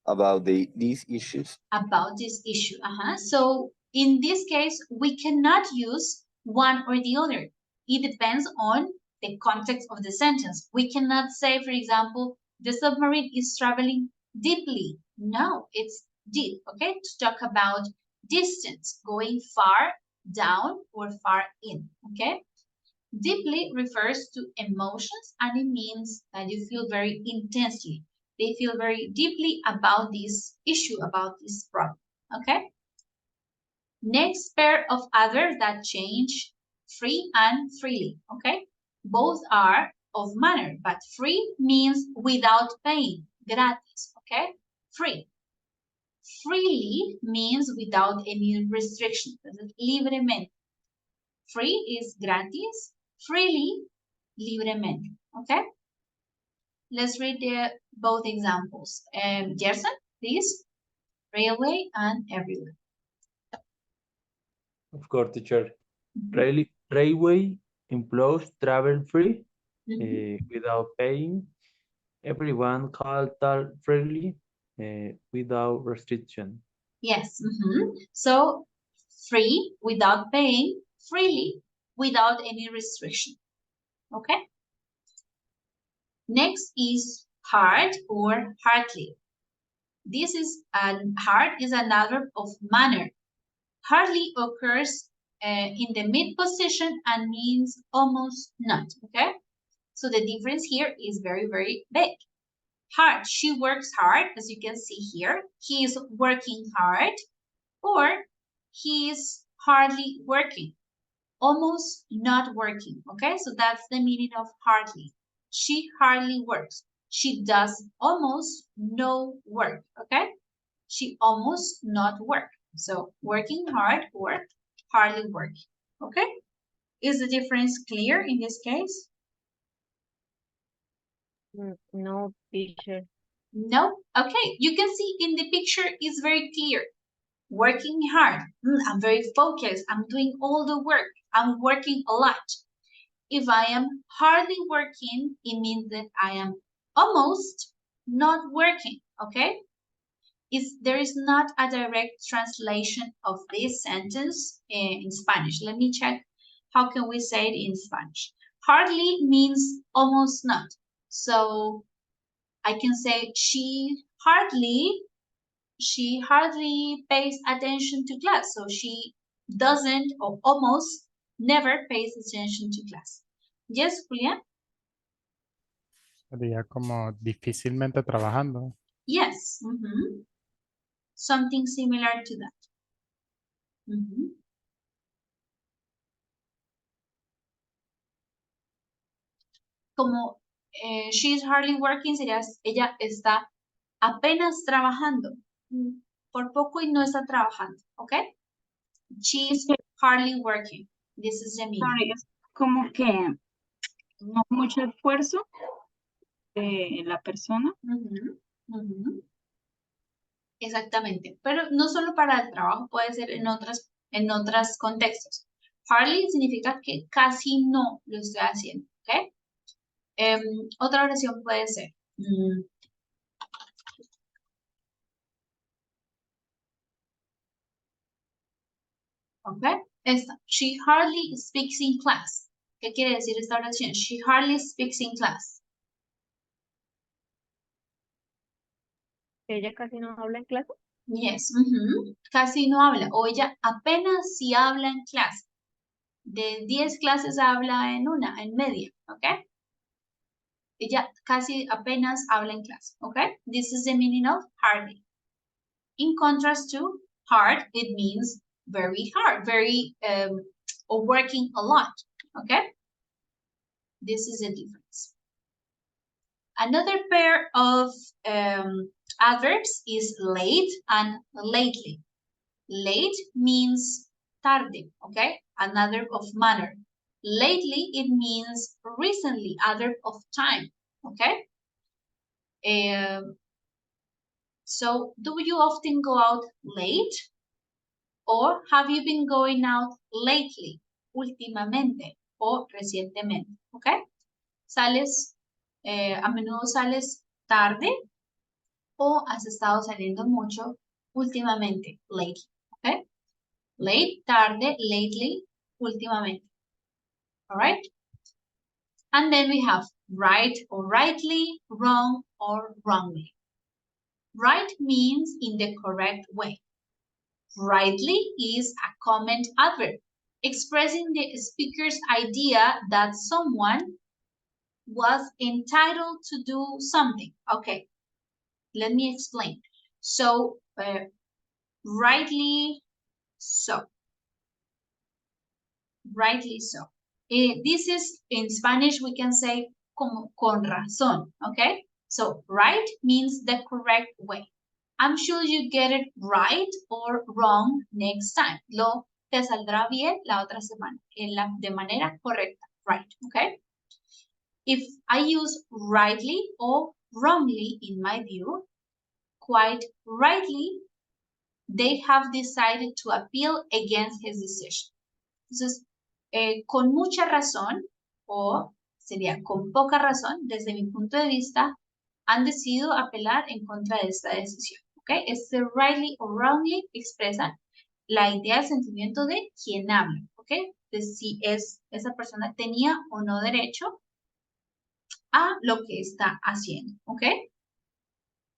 about these issues. About this issue. So in this case, we cannot use one or the other. It depends on the context of the sentence. We cannot say, for example, the submarine is traveling deeply. No, it's deep, okay? To talk about distance, going far down or far in, okay? Deeply refers to emotions, and it means that you feel very intensely. They feel very deeply about this issue, about this problem, okay? Next pair of adverbs that change, free and freely, okay? Both are of manner, but free means without paying, gratis, okay? Free. Freely means without any restriction, libremente. Free is gratis, freely, libremente, okay? Let's read both examples. Gerson, please. Railway and everywhere. Of course, teacher. Railway employs travel free without paying. Everyone can travel freely without restriction. Yes. So free without paying, freely without any restriction. Okay. Next is hard or hardly. This is hard is another of manner. Hardly occurs in the mid position and means almost not. Okay. So the difference here is very, very big. Hard, she works hard, as you can see here. He is working hard, or he is hardly working, almost not working, okay? So that's the meaning of hardly. She hardly works. She does almost no work, okay? She almost not work. So working hard or hardly working, okay? Is the difference clear in this case? No, teacher. No? Okay, you can see in the picture it's very clear. Working hard. I'm very focused. I'm doing all the work. I'm working a lot. If I am hardly working, it means that I am almost not working, okay? There is not a direct translation of this sentence in Spanish. Let me check. How can we say it in Spanish? Hardly means almost not. So I can say she hardly pays attention to class. So she doesn't or almost never pays attention to class. Yes, Julian? Sería como difícilmente trabajando. Yes. Something similar to that. Como she's hardly working, sería ella está apenas trabajando. Por poco y no está trabajando, ¿ok? She's hardly working. This is the meaning. Sorry, es como que no mucho esfuerzo de la persona. Exactamente, pero no solo para el trabajo, puede ser en otros contextos. Hardly significa que casi no lo estoy haciendo, ¿ok? Otra oración puede ser, ¿ok? Esta, she hardly speaks in class. ¿Qué quiere decir esta oración? She hardly speaks in class. ¿Ella casi no habla en clase? Yes, casi no habla, o ella apenas si habla en clase. De 10 clases habla en una, en media, ¿ok? Ella casi apenas habla en clase, ¿ok? This is the meaning of hardly. In contrast to hard, it means very hard, very, or working a lot, okay? This is the difference. Another pair of adverbs is late and lately. Late means tarde, okay? Another of manner. Lately, it means recently, adverb of time, okay? So, do you often go out late? Or have you been going out lately, últimamente o recientemente? Okay? Sales, a menudo sales tarde o has estado saliendo mucho últimamente, lately. Okay? Late, tarde, lately, últimamente. All right? And then we have right or rightly, wrong or wrongly. Right means in the correct way. Rightly is a comment adverb. expressing the speaker's idea that someone was entitled to do something. Okay, let me explain. So, rightly so. Rightly so. This is, in Spanish, we can say con razón, okay? So, right means the correct way. I'm sure you get it right or wrong next time. Lo te saldrá bien la otra semana, de manera correcta, right, okay? If I use rightly or wrongly in my view, quite rightly, they have decided to appeal against his decision. Entonces, con mucha razón, o sería con poca razón, desde mi punto de vista, han decidido apelar en contra de esta decisión. ¿Ok? Este rightly o wrongly expresa la idea, el sentimiento de quien habla. ¿Ok? De si esa persona tenía o no derecho a lo que está haciendo. ¿Ok?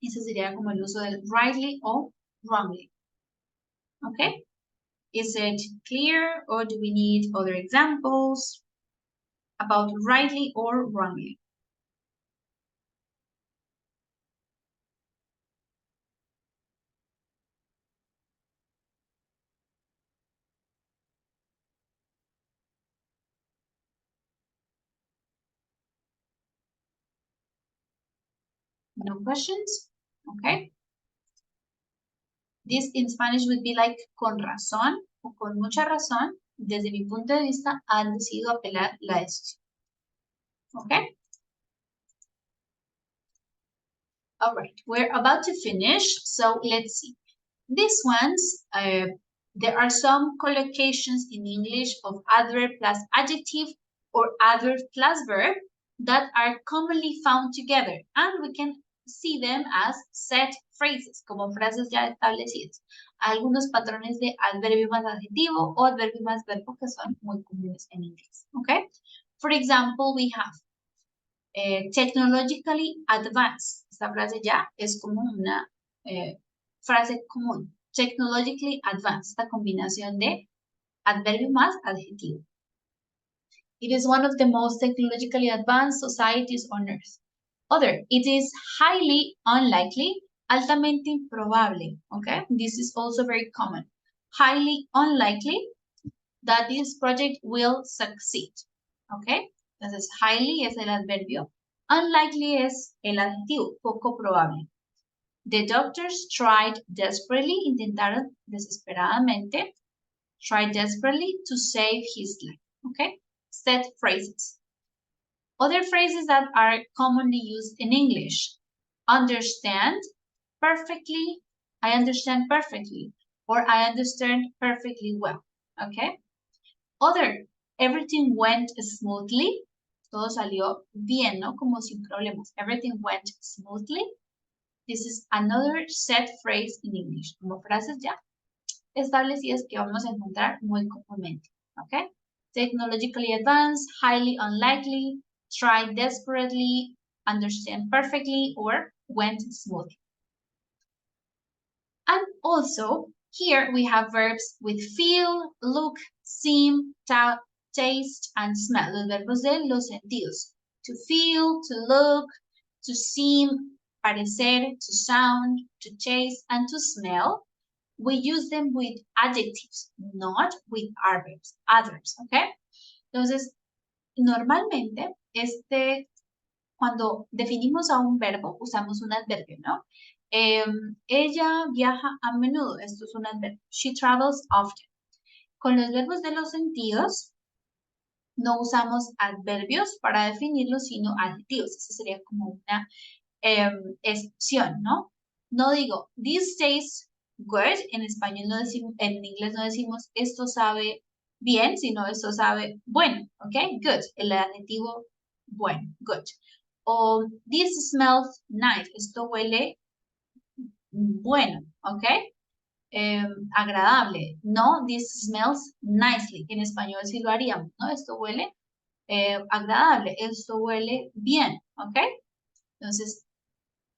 Ese sería como el uso del rightly o wrongly. ¿Ok? Is it clear or do we need other examples about rightly or wrongly? No questions? Okay. This in Spanish would be like con razón o con mucha razón. Desde mi punto de vista, han decidido apelar la decisión. Okay. All right, we're about to finish, so let's see. These ones, there are some collocations in English of adverb plus adjective or adverb plus verb that are commonly found together, and we can see them as set phrases, como frases ya establecidas. Algunos patrones de adverbio más adjetivo o adverbio más verbo que son muy comunes en inglés, okay? For example, we have technologically advanced. Esta frase ya es como una frase común. Technologically advanced, esta combinación de adverbio más adjetivo. It is one of the most technologically advanced societies on earth. Other, it is highly unlikely, altamente improbable, okay? This is also very common. Highly unlikely that this project will succeed, okay? Entonces, highly es el adverbio, unlikely es el adjetivo, poco probable. The doctors tried desperately, intentaron desesperadamente, tried desperately to save his life, okay? Set phrases. Other phrases that are commonly used in English. Understand perfectly, I understand perfectly, or I understand perfectly well, okay? Other, everything went smoothly, todo salió bien, ¿no? Como sin problemas. Everything went smoothly. This is another set phrase in English, como frases ya establecidas que vamos a encontrar muy comúnmente, ¿ok? Technologically advanced, highly unlikely, try desperately, understand perfectly, or went smoothly. And also, here we have verbs with feel, look, seem, taste, and smell. Los verbos de los sentidos. To feel, to look, to seem, parecer, to sound, to taste, and to smell. We use them with adjectives, not with adverbs, ¿ok? Entonces, normalmente, cuando definimos a un verbo, usamos un adverbio, ¿no? Ella viaja a menudo, esto es un adverbio. She travels often. Con los verbos de los sentidos, no usamos adverbios para definirlos, sino adjetivos. Eso sería como una excepción, ¿no? No digo, this tastes good, en español no decimos, en inglés no decimos, esto sabe bien, sino esto sabe bueno, ¿ok? Good, el adjetivo bueno, good. O this smells nice, esto huele bueno, ¿ok? Agradable. No, this smells nicely. En español sí lo haríamos, ¿no? Esto huele agradable, esto huele bien, ¿ok? Entonces,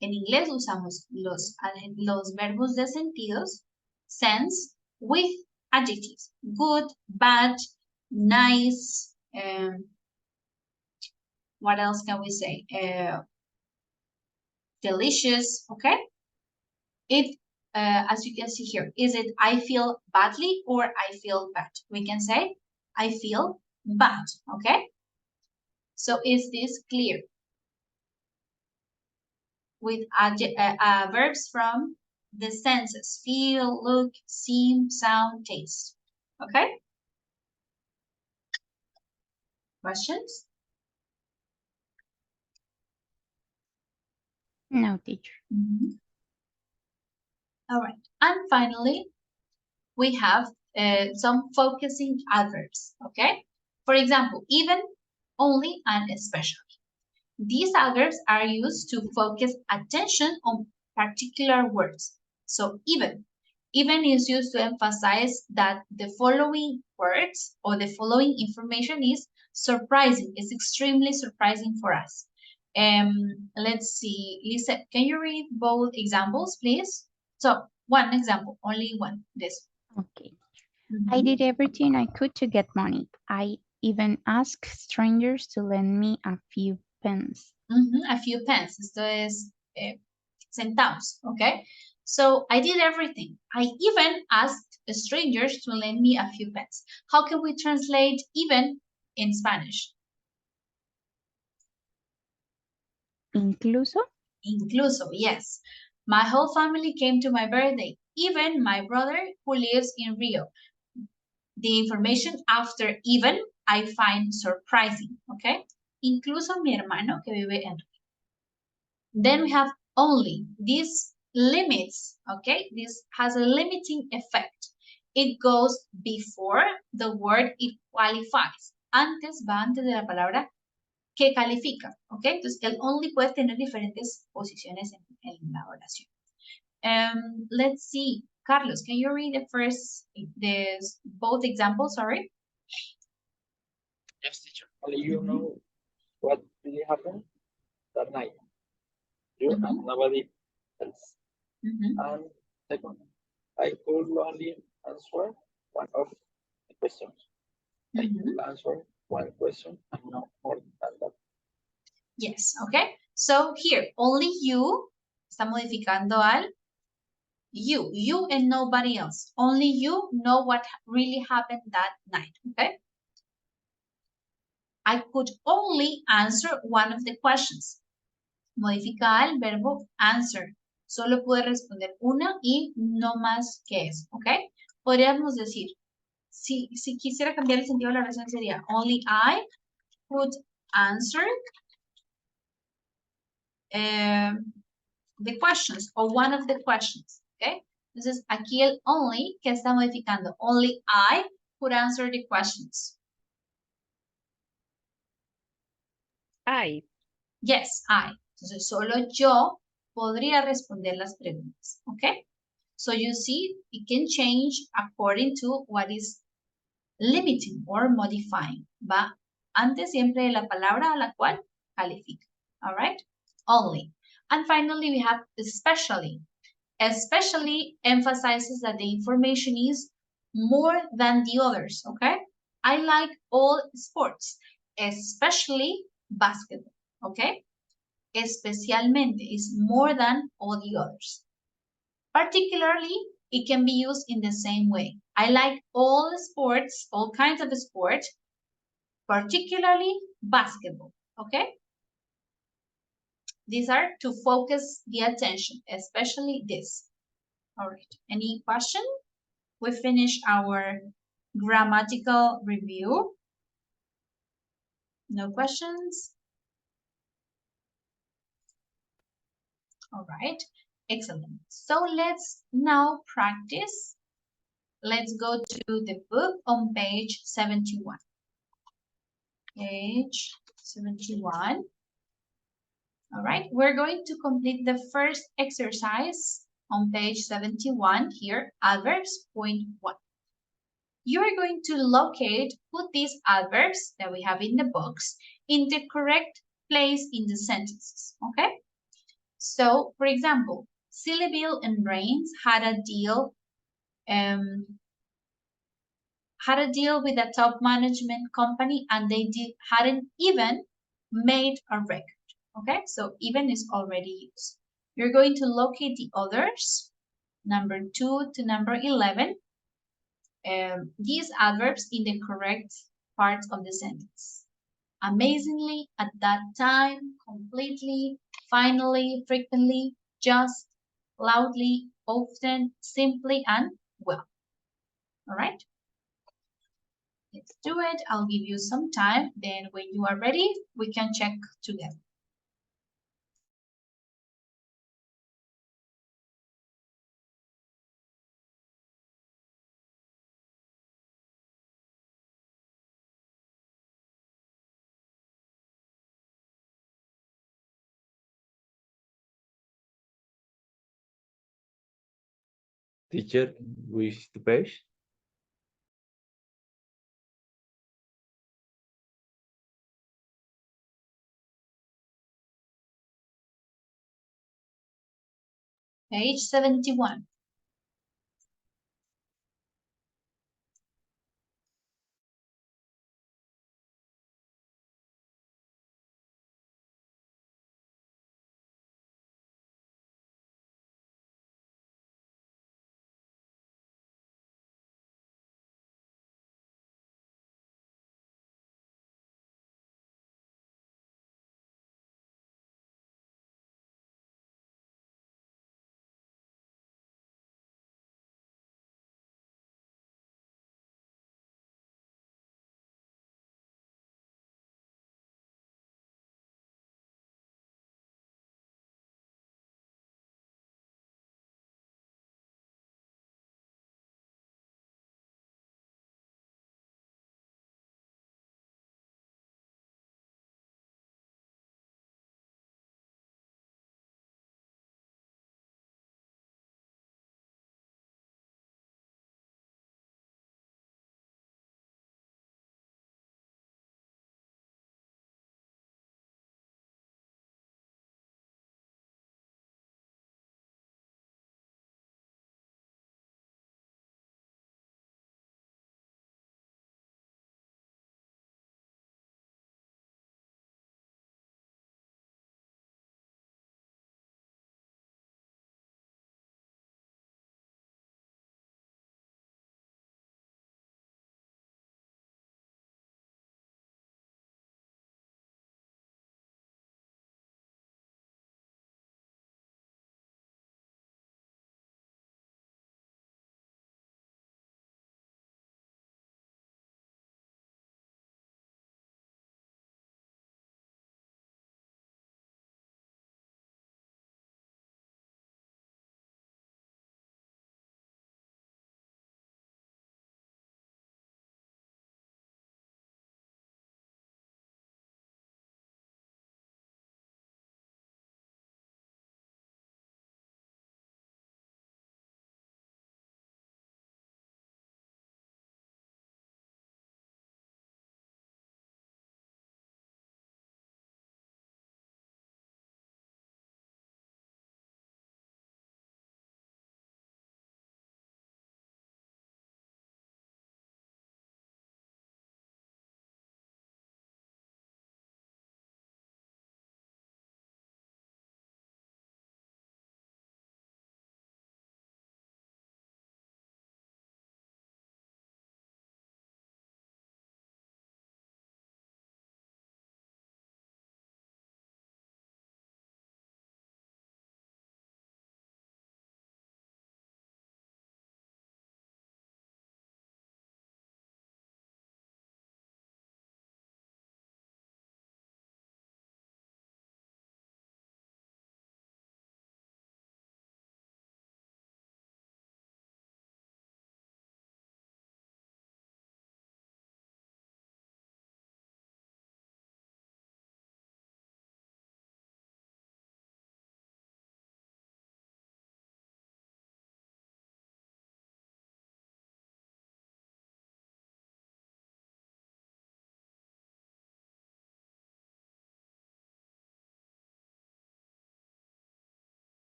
en inglés usamos los verbos de sentidos, sense, with adjectives. Good, bad, nice. What else can we say? Delicious, okay? It, as you can see here, is it I feel badly or I feel bad? We can say I feel bad, okay? So is this clear? With verbs from the senses, feel, look, seem, sound, taste, okay? Questions? No, teacher. All right, and finally, we have some focusing adverbs, okay? For example, even, only, and especially. These adverbs are used to focus attention on particular words. So even is used to emphasize that the following words or the following information is surprising, it's extremely surprising for us. Let's see, Lisa, can you read both examples, please? So one example, only one, this. Okay. I did everything I could to get money. I even asked strangers to lend me a few pence. A few pence. Esto es centavos, okay? So I did everything. I even asked strangers to lend me a few pence. How can we translate even in Spanish? Incluso? Incluso, yes. My whole family came to my birthday, even my brother who lives in Rio. The information after even I find surprising, okay? Incluso mi hermano que vive en Rio. Then we have only. This limits, okay? This has a limiting effect. It goes before the word it qualifies. Antes va antes de la palabra que califica, ¿ok? Entonces, el only puede tener diferentes posiciones en la oración. Let's see. Carlos, can you read both examples, sorry? Yes, teacher. Only you know what really happened that night. You and nobody else. And second, I could only answer one of the questions. I could answer one question and no more than that. Yes, okay. So here, only you, está modificando al you and nobody else. Only you know what really happened that night, okay? I could only answer one of the questions. Modifica el verbo answer. Solo puede responder una y no más que eso, ¿ok? Podríamos decir, si quisiera cambiar el sentido de la oración sería only I could answer the questions or one of the questions, ¿ok? Entonces, aquí el only, ¿qué está modificando? Only I could answer the questions. I. Yes, I. Entonces, solo yo podría responder las preguntas, ¿ok? So you see, it can change according to what is limiting or modifying. Va antes siempre de la palabra a la cual califica. All right? Only. And finally, we have especially. Especially emphasizes that the information is more than the others, okay? I like all sports, especially basketball, okay? Especialmente is more than all the others. Particularly, it can be used in the same way. I like all sports, all kinds of sports, particularly basketball, okay? These are to focus the attention, especially this. All right, any question? We finish our grammatical review. No questions? All right, excellent. So let's now practice. Let's go to the book on page 71. Page 71. All right, we're going to complete the first exercise on page 71 here, adverbs, point 1. You are going to put these adverbs that we have in the box in the correct place in the sentences, okay? So, for example, Silly Bill and Brains had a deal had a deal with a top management company and they hadn't even made a record. Okay, so even is already used. You're going to locate the others, number 2 to number 11, these adverbs in the correct part of the sentence. Amazingly, at that time, completely, finally, frequently, just, loudly, often, simply, and well. All right? Let's do it. I'll give you some time. Then when you are ready, we can check together. Teacher, which the page? Page 71.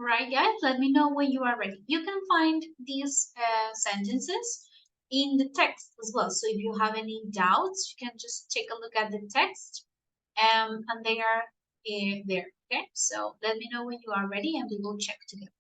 Right, guys? Let me know when you are ready. You can find these sentences in the text as well. So if you have any doubts, you can just take a look at the text and they are there. Okay, so let me know when you are ready and we will check together.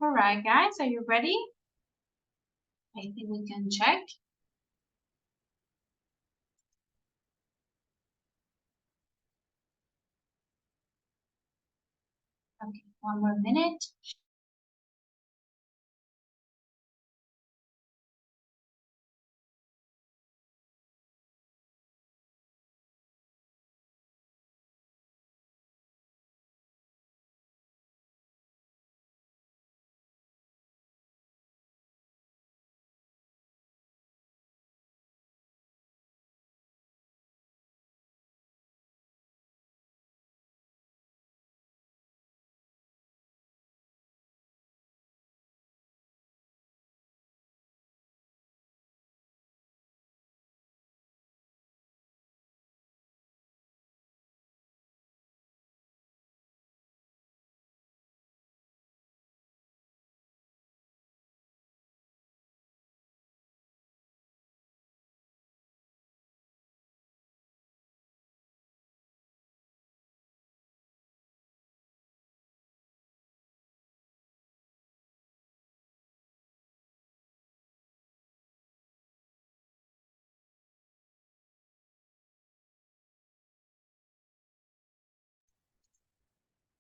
All right, guys, are you ready? I think we can check. Okay, one more minute.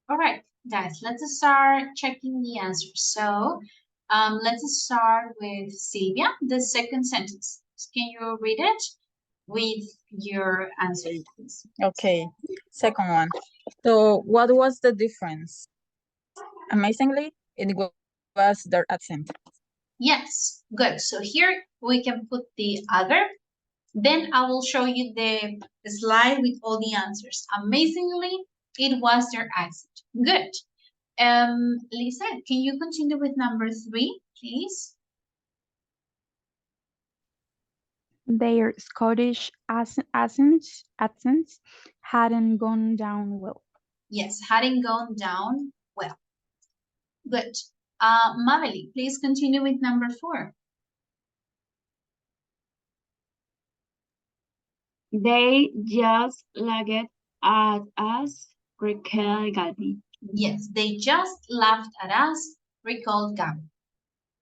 All right, guys, let's start checking the answers. So Let's start with Sylvia, the second sentence. Can you read it with your answer, please? Okay, second one. So what was the difference? Amazingly, it was their accent. Yes, good. So here we can put the adverb. Then I will show you the slide with all the answers. Amazingly, it was their accent. Good. Lisa, can you continue with number 3, please? Their Scottish accents hadn't gone down well. Yes, hadn't gone down well. Good. Maveli, please continue with number 4. They just laughed at us, recalled Gabby. Yes, they just laughed at us, recalled Gabby.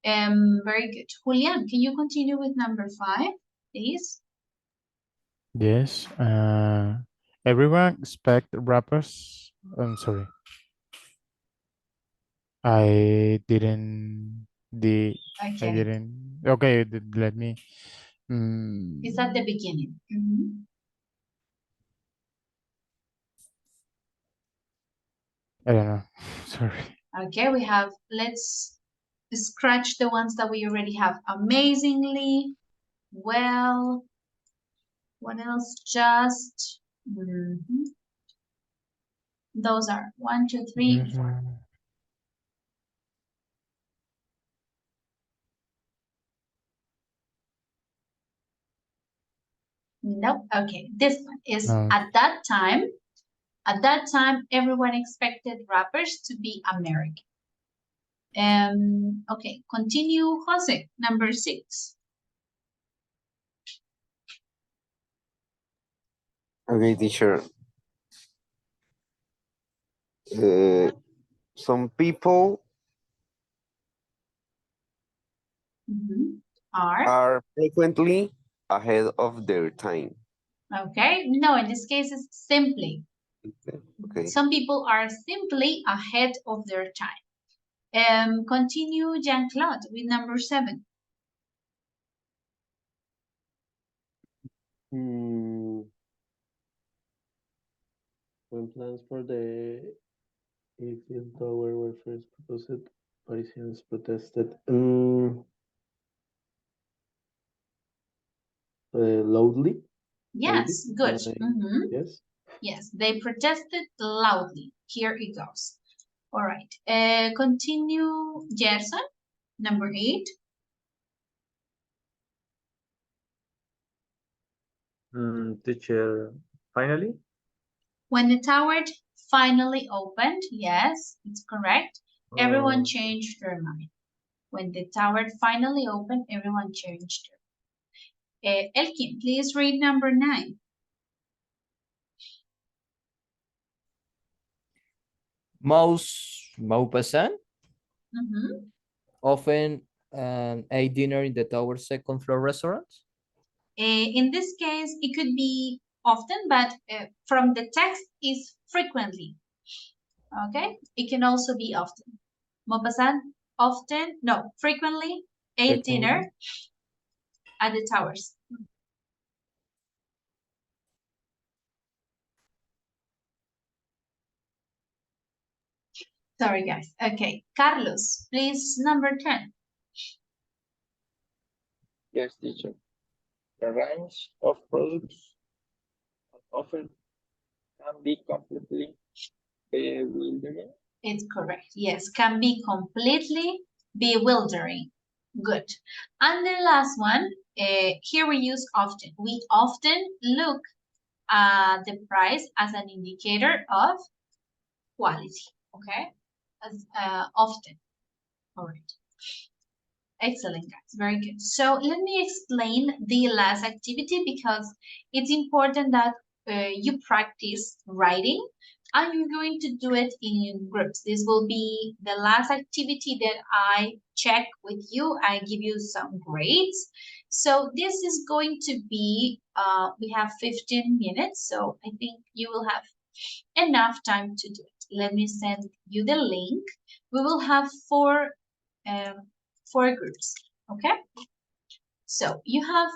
Very good. Julian, can you continue with number 5, please? Yes. Everyone expect rappers. I'm sorry. I didn't. I Okay. didn't. Okay. Let me. It's at the beginning. I don't know. Sorry. Okay, let's scratch the ones that we already have. Amazingly, well, what else? Just, those are 1, 2, 3, 4. Nope. Okay, this one is at that time. At that time, everyone expected rappers to be American. Okay, continue, Jose, number 6. Okay, teacher. Some people are frequently ahead of their time. Okay, no, in this case, it's simply. Okay. Some people are simply ahead of their time. Continue, Jean-Claude, with number 7. When plans for the Eiffel Tower were first proposed, Parisians protested loudly. Yes, good. Yes. Yes, they protested loudly. Here it goes. All right. Continue, Gerson, number 8. Teacher, finally? When the tower finally opened, yes, it's correct. Everyone changed their mind. When the tower finally opened, everyone changed their mind. Elkin, please read number 9. Maupassant often ate dinner in the tower's second floor restaurant. In this case, it could be often, but from the text is frequently. Okay, it can also be often. Maupassant often, no, frequently ate dinner at the towers. Sorry, guys. Okay, Carlos, please, number 10. Yes, teacher. The range of products often can be completely bewildering. It's correct. Yes, can be completely bewildering. Good. And the last one, here we use often. We often look at the price as an indicator of quality. Okay, as often. All right. Excellent, guys. Very good. So let me explain the last activity because it's important that you practice writing and you're going to do it in groups. This will be the last activity that I check with you. I give you some grades. So this is going to be, we have 15 minutes. So I think you will have enough time to do it. Let me send you the link. We will have 4 4 groups, okay? So you have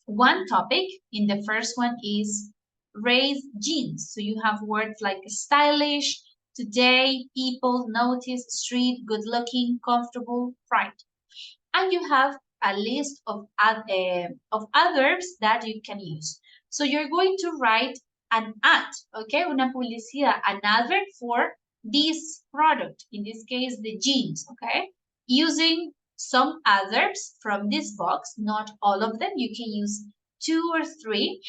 one topic. In the first one is raise jeans. So you have words like stylish, today, people, notice, street, good looking, comfortable, right? And you have a list of adverbs that you can use. So you're going to write an ad, okay? Una publicidad, an adverb for this product, in this case, the jeans, okay? Using some adverbs from this box, not all of them. You can use 2 or 3.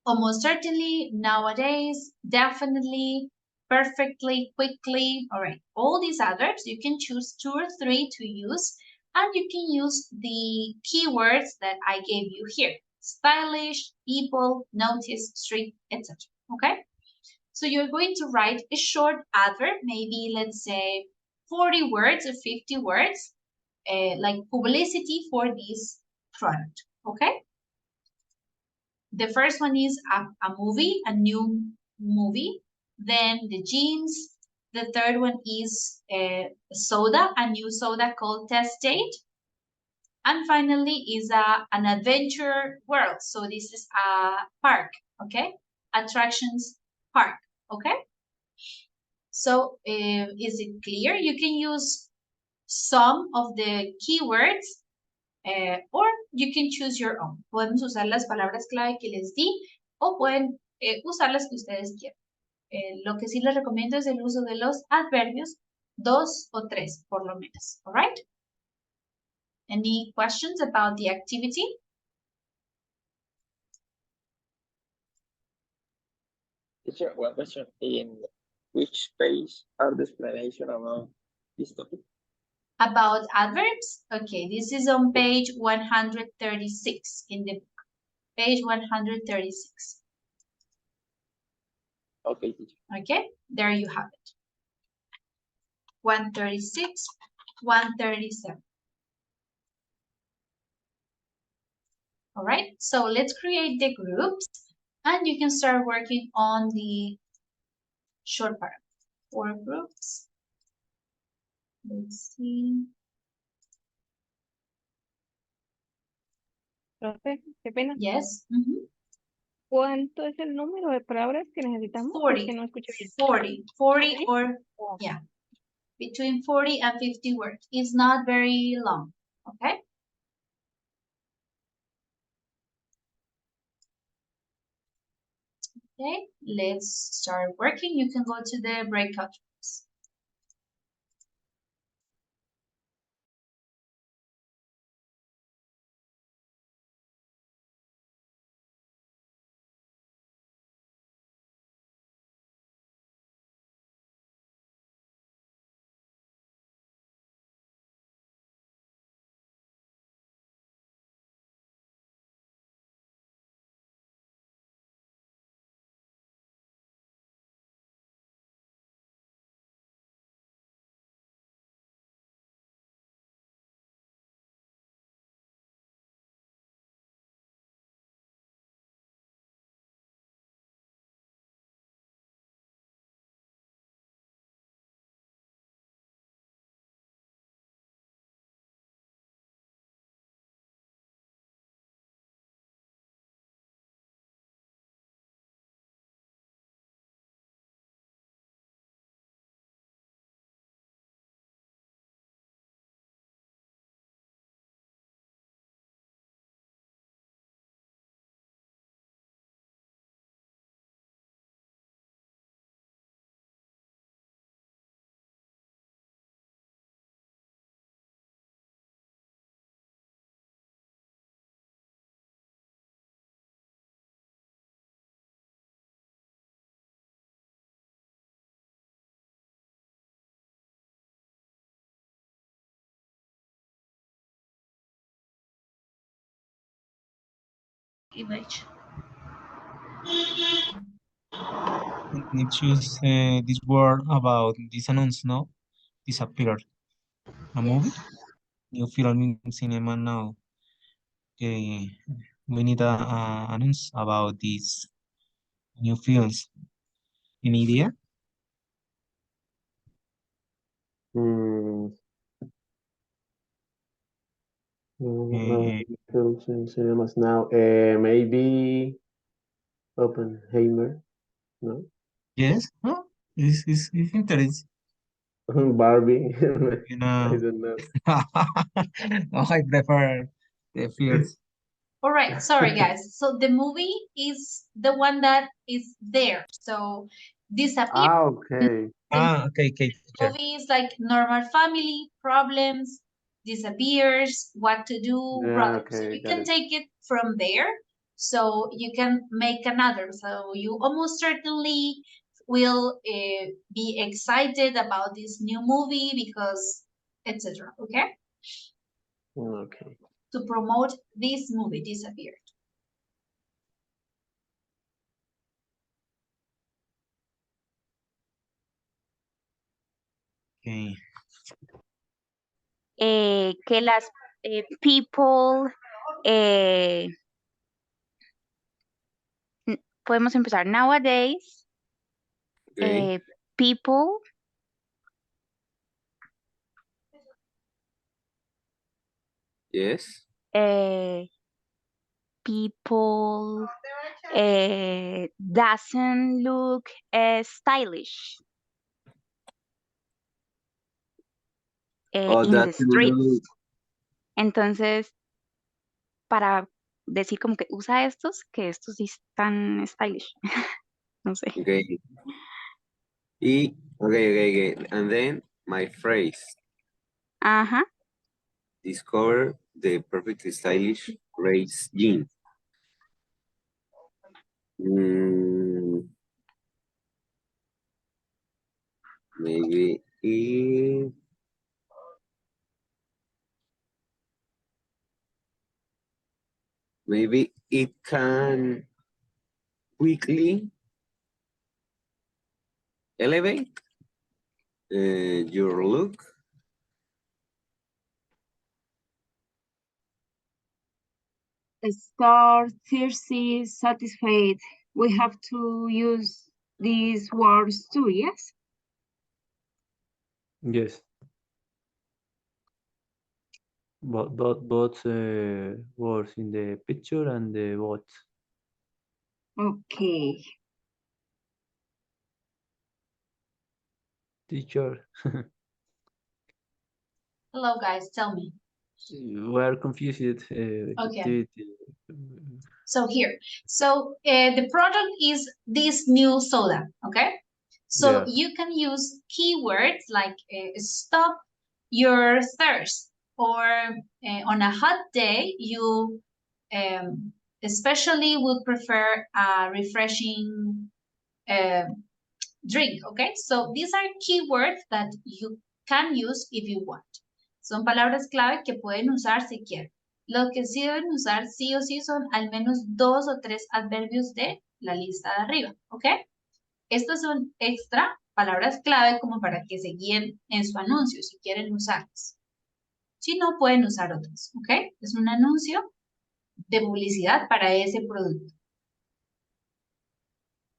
Almost certainly, nowadays, definitely, perfectly, quickly. All right, all these adverbs, you can choose 2 or 3 to use, and you can use the keywords that I gave you here. Stylish, people, notice, street, etc. Okay? So you're going to write a short adverb, maybe let's say 40 words or 50 words, like publicity for this product. Okay? The first one is a movie, a new movie. Then the jeans. The third one is soda, a new soda called Test Date. And finally is an adventure world. So this is a park, okay? Attractions park, okay? So is it clear? You can use some of the keywords or you can choose your own. Podemos usar las palabras clave que les di o pueden usar las que ustedes quieran. Lo que sí les recomiendo es el uso de los adverbios, 2 o 3 por lo menos. All right? Any questions about the activity? Teacher, one question. In which page are the explanation about this topic? About adverbs? Okay, this is on page 136 in the book. Page 136. Okay, teacher. Okay, there you have it. 136, 137. All right, so let's create the groups and you can start working on the short part. 4 groups. Let's see. Profe, qué pena. Yes. ¿Cuánto es el número de palabras que necesitamos? 40. Porque no escuché bien. 40 or, yeah, between 40 and 50 words. It's not very long, okay? Okay, let's start working. You can go to the breakout rooms. Image. Need to choose this word about this announce now. Disappeared. A movie? New film in cinema now. Okay. We need a announce about these new films. Any idea? Mm, Films in cinemas now. Maybe Oppenheimer. No. Yes. Oh, it's interesting. Barbie. You I know. don't know. No, I prefer the first. All right, sorry guys. So the movie is the one that is there. So disappear. Okay. Okay, teacher. Movie is like normal family problems, disappears, what to do, Yeah, brother. So okay, you got can it. take it from there. So you can make another. So you almost certainly will be excited about this new movie because etc. Okay, Okay. to promote this movie disappeared. Okay. Que las people, podemos empezar. Nowadays, Okay. people Yes. people doesn't look stylish Oh, in the that's streets. Entonces, para decir como que usa estos, que estos sí están stylish. No sé. okay. Okay. And then my phrase. Ajá. Discover the perfectly stylish race jean. Maybe it can quickly elevate your look. Start, thirsty, satisfied. We have to use these words too, yes? Yes. Both words in the picture and the both. Okay. Teacher. Hello guys, tell me. We are confused with Okay. activity. So here, the product is this new soda, okay? So Yeah. you can use keywords like stop your thirst, or on a hot day, you especially would prefer a refreshing drink, okay? So these are keywords that you can use if you want. Son palabras clave que pueden usar si quieren. Lo que sí deben usar sí o sí son al menos 2 o 3 adverbios de la lista de arriba, ¿ok? Estos son extra palabras clave como para que se guíen en su anuncio si quieren usarlas. Si no, pueden usar otras, ¿ok? Es un anuncio de publicidad para ese producto.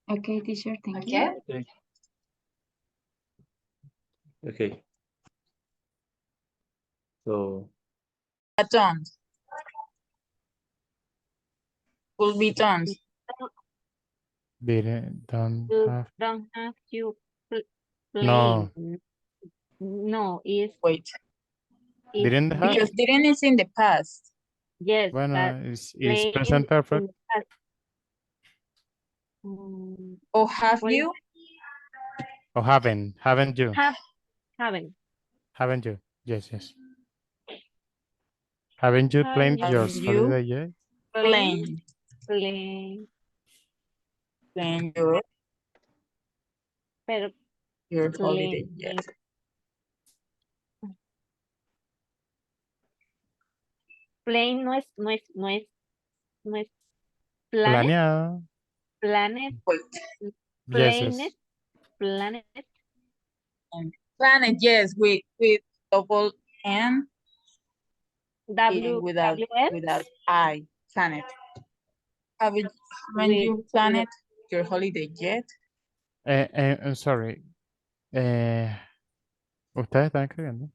Okay, teacher, thank you. Okay. So. Tons. Will be tons. Don't have. Don't have you No. playing. No, it's Wait. Didn't have? Because didn't is in the past. yes, Bueno, but it's playing present perfect. in the past. Or have Well, you? Or haven't you? Haven't. Haven't you? Yes. Haven't you played your Haven't you holiday yet? playing your Pero holiday yet? Playing no es Planeado. planet, Yes. planet. Planet, yes, with double N. Without I, planet. Haven't you planned your holiday yet? I'm sorry. ¿Ustedes están escribiendo?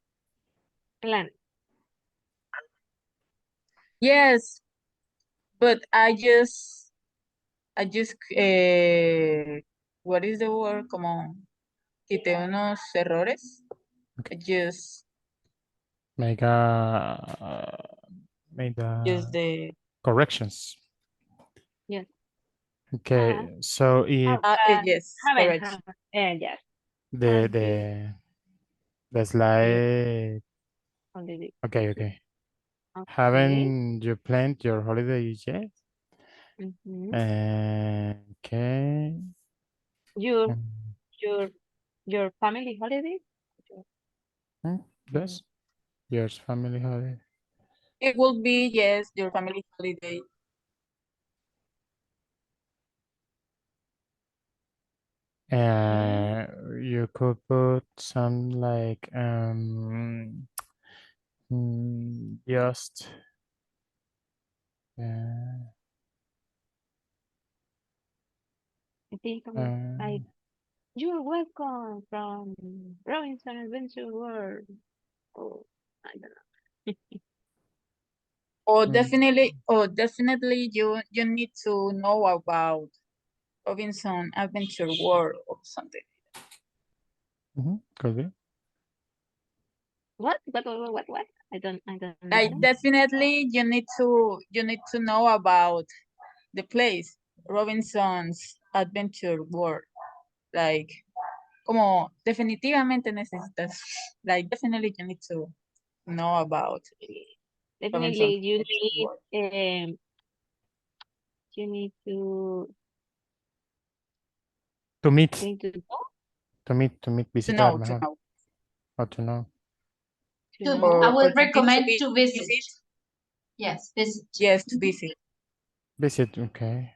Planet. Yes, but I just, what is the word? Como quité unos errores. I just Make use the corrections. Yes. Okay, so if yes, Haven't. correct. Yes. the Have the the slide. holiday. Okay, okay. Okay. Haven't you planned your holidays yet? Okay. Your Um, your your family holiday? Yes, yours family holiday. It will be, yes, your family holiday. You could put some like just I think like you're welcome from Robinson Adventure World. Oh, I don't know. Or definitely you need to know about Robinson Adventure World or something. Could be. What? I don't Like understand. definitely you need to know about the place, Robinson's Adventure World. Like, como definitivamente necesitas, like definitely you need to know about Robinson's Definitely, Adventure World. you need to meet. need to know To meet, visitar To mejor. know. O to know. to know. I would to recommend be- to visit. Yes, visit. Yes, to visit. Visit, okay.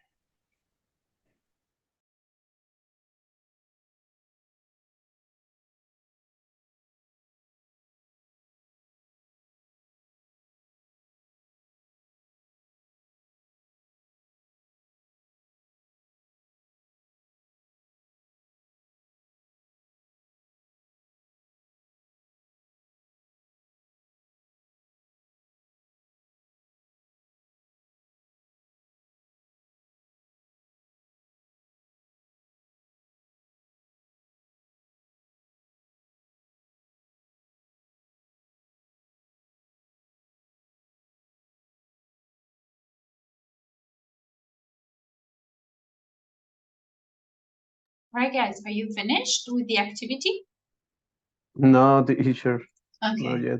Right, guys, are you finished with the activity? No, teacher. Okay. Not yet.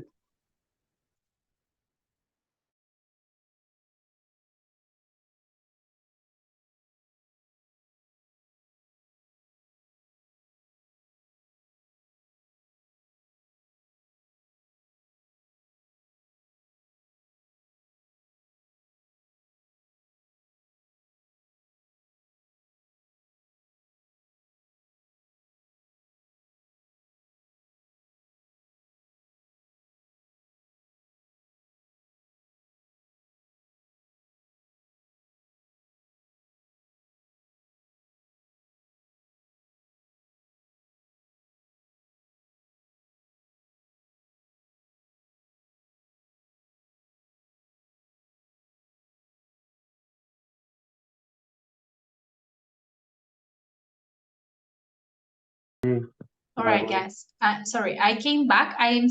All right, guys. Sorry, I came back. I am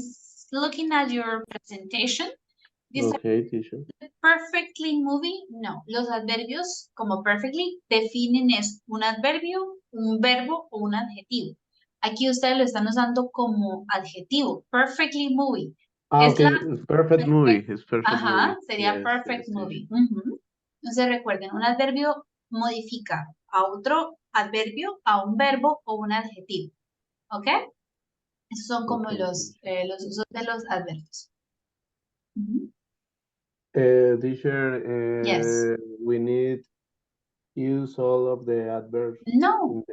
looking at your presentation. This Okay, teacher. perfectly movie, no. Los adverbios como perfectly definen es un adverbio, un verbo o un adjetivo. Aquí ustedes lo están usando como adjetivo. Perfectly movie. Es Okay, la it's perfect movie. It's perfect movie. Ajá, sería perfect movie. Entonces recuerden, un adverbio modifica a otro adverbio, a un verbo o un adjetivo. ¿Ok? Esos son como Okay, los usos de los adverbios. Teacher, Yes. we need use all of the adverbs. No.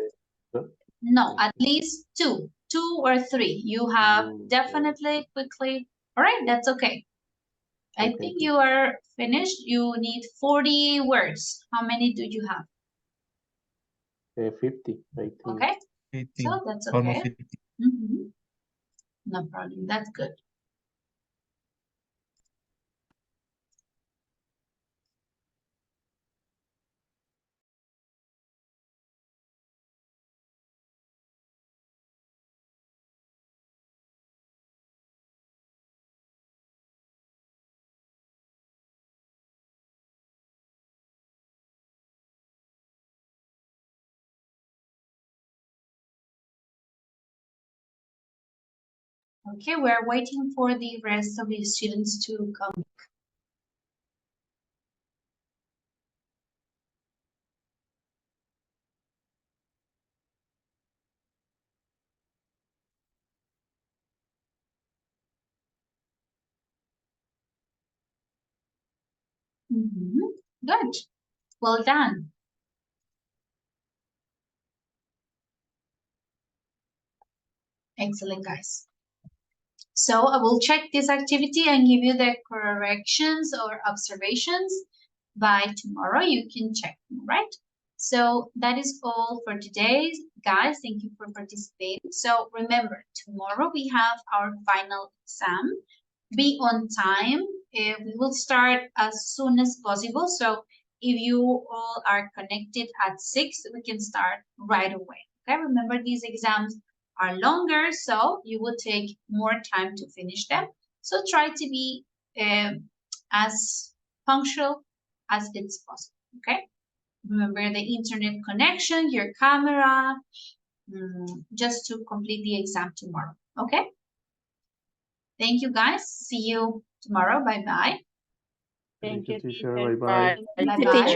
No? No, at least two or three. You have definitely, quickly. All right, that's okay. I think you are finished. You need 40 words. How many do you have? 50, I think. Okay, 50. so that's Almost okay. 50. No problem. That's good. Okay, we're waiting for the rest of the students to come. Good. Well done. Excellent, guys. So I will check this activity and give you the corrections or observations by tomorrow. You can check them, right? So that is all for today, guys. Thank you for participating. So remember, tomorrow we have our final exam. Be on time. We will start as soon as possible. So if you all are connected at 6, we can start right away. Okay, remember these exams are longer, so you will take more time to finish them. So try to be as punctual as it's possible, okay? Remember the internet connection, your camera, just to complete the exam tomorrow, okay? Thank you, guys. See you tomorrow. Bye-bye. Thank you, teacher. teacher. Bye-bye. Bye-bye.